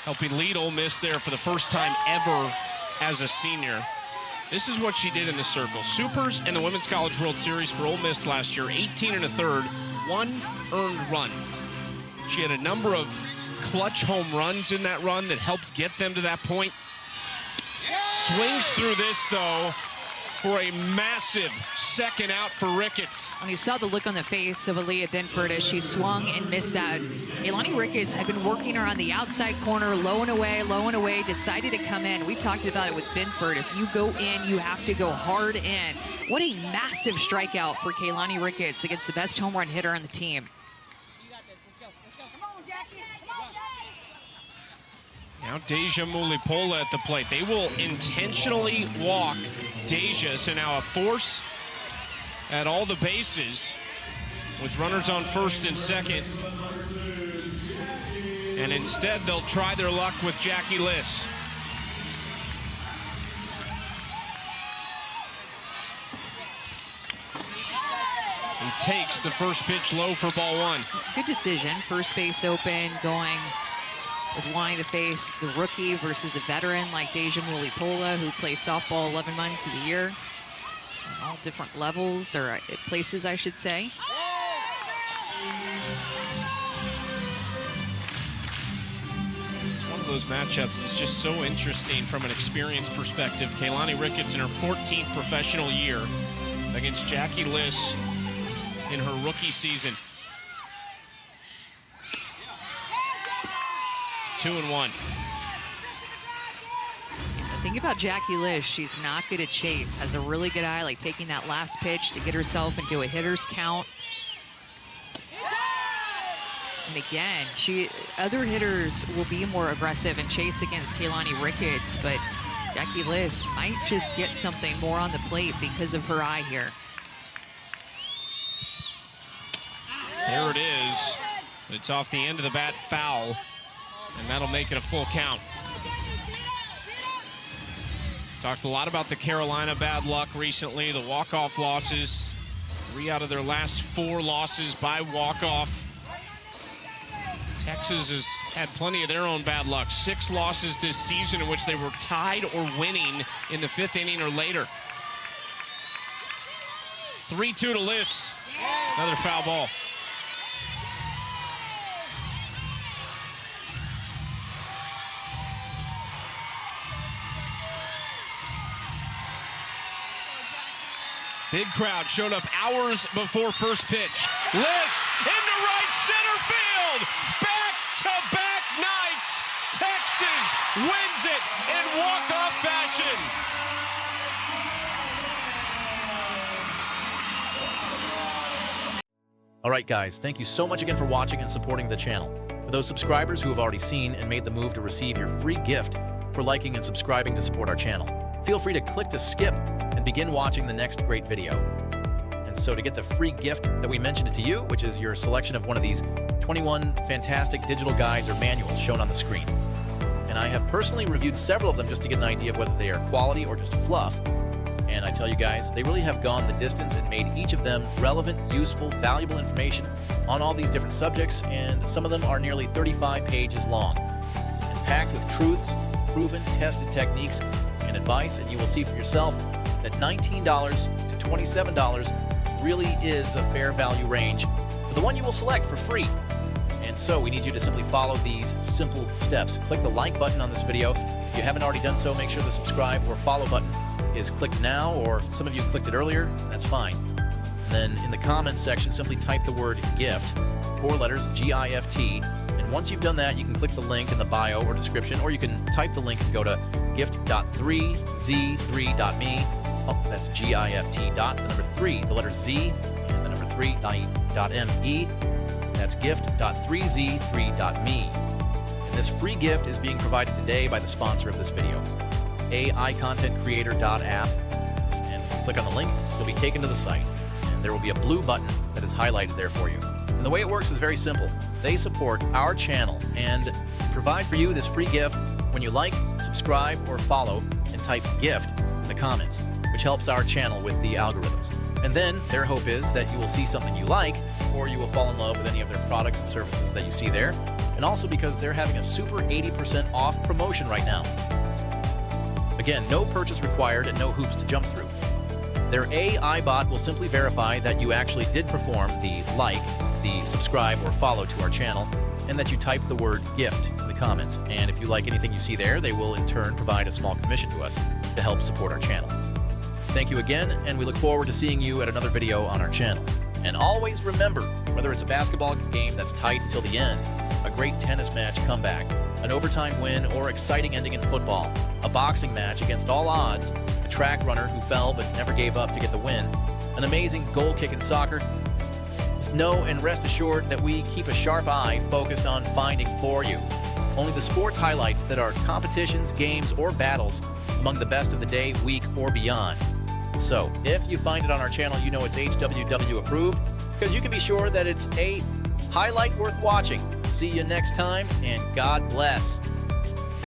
[SPEAKER 1] helping lead Ole Miss there for the first time ever as a senior. This is what she did in the circle. Supers and the Women's College World Series for Ole Miss last year, 18 1/3, 1 earned run. She had a number of clutch home runs in that run that helped get them to that point. Swings through this, though, for a massive second out for Ricketts.
[SPEAKER 2] And you saw the look on the face of Aaliyah Binford as she swung and missed out. Kaylani Ricketts had been working her on the outside corner, low and away, decided to come in. We talked about it with Binford. If you go in, you have to go hard in. What a massive strikeout for Kaylani Ricketts against the best home run hitter on the team.
[SPEAKER 1] Now Deja Mulipola at the plate. They will intentionally walk Deja, so now a force at all the bases with runners on first and second. And instead they'll try their luck with Jackie Liss. He takes the first pitch low for ball one.
[SPEAKER 2] Good decision. First base open, going with wanting to face the rookie versus a veteran like Deja Mulipola, who plays softball 11 months of the year. On all different levels, or places, I should say.
[SPEAKER 1] It's one of those matchups that's just so interesting from an experience perspective. Kaylani Ricketts in her 14th professional year against Jackie Liss in her rookie season. 2-1.
[SPEAKER 2] The thing about Jackie Liss, she's not good at chase. Has a really good eye, like taking that last pitch to get herself into a hitter's count. And again, other hitters will be more aggressive and chase against Kaylani Ricketts, but Jackie Liss might just get something more on the plate because of her eye here.
[SPEAKER 1] There it is. It's off the end of the bat, foul, and that'll make it a full count. Talked a lot about the Carolina bad luck recently, the walk-off losses. 3 out of their last 4 losses by walk-off. Texas has had plenty of their own bad luck. 6 losses this season in which they were tied or winning in the 5th inning or later. 3-2 to Liss. Another foul ball. Big crowd showed up hours before first pitch. Liss into right center field. Back-to-back nights. Texas wins it in walk-off fashion.
[SPEAKER 4] All right, guys, thank you so much again for watching and supporting the channel. For those subscribers who have already seen and made the move to receive your free gift for liking and subscribing to support our channel, feel free to click to skip and begin watching the next great video. And so to get the free gift that we mentioned it to you, which is your selection of one of these 21 fantastic digital guides or manuals shown on the screen. And I have personally reviewed several of them just to get an idea of whether they are quality or just fluff. And I tell you guys, they really have gone the distance and made each of them relevant, useful, valuable information on all these different subjects, and some of them are nearly 35 pages long and packed with truths, proven, tested techniques, and advice, and you will see for yourself that $19 to $27 really is a fair value range for the one you will select for free. And so we need you to simply follow these simple steps. Click the like button on this video. If you haven't already done so, make sure the subscribe or follow button is clicked now, or some of you clicked it earlier, that's fine. And then in the comments section, simply type the word GIFT, 4 letters, G-I-F-T, and once you've done that, you can click the link in the bio or description, or you can type the link and go to gift.3z3.me. Oh, that's G-I-F-T dot, the number 3, the letter Z, and the number 3.me. That's gift.3z3.me. And this free gift is being provided today by the sponsor of this video, AIContentCreator.app. And if you click on the link, you'll be taken to the site, and there will be a blue button that is highlighted there for you. And the way it works is very simple. They support our channel and provide for you this free gift when you like, subscribe, or follow and type GIFT in the comments, which helps our channel with the algorithms. And then their hope is that you will see something you like, or you will fall in love with any of their products and services that you see there. And also because they're having a super 80% off promotion right now. Again, no purchase required and no hoops to jump through. Their AI bot will simply verify that you actually did perform the like, the subscribe, or follow to our channel, and that you type the word GIFT in the comments. And if you like anything you see there, they will in turn provide a small commission to us to help support our channel. Thank you again, and we look forward to seeing you at another video on our channel. And always remember, whether it's a basketball game that's tight until the end, a great tennis match comeback, an overtime win, or exciting ending in football, a boxing match against all odds, a track runner who fell but never gave up to get the win, an amazing goal kick in soccer, just know and rest assured that we keep a sharp eye focused on finding for you only the sports highlights that are competitions, games, or battles among the best of the day, week, or beyond. So, if you find it on our channel, you know it's HWW approved, because you can be sure that it's a highlight worth watching. See you next time, and God bless.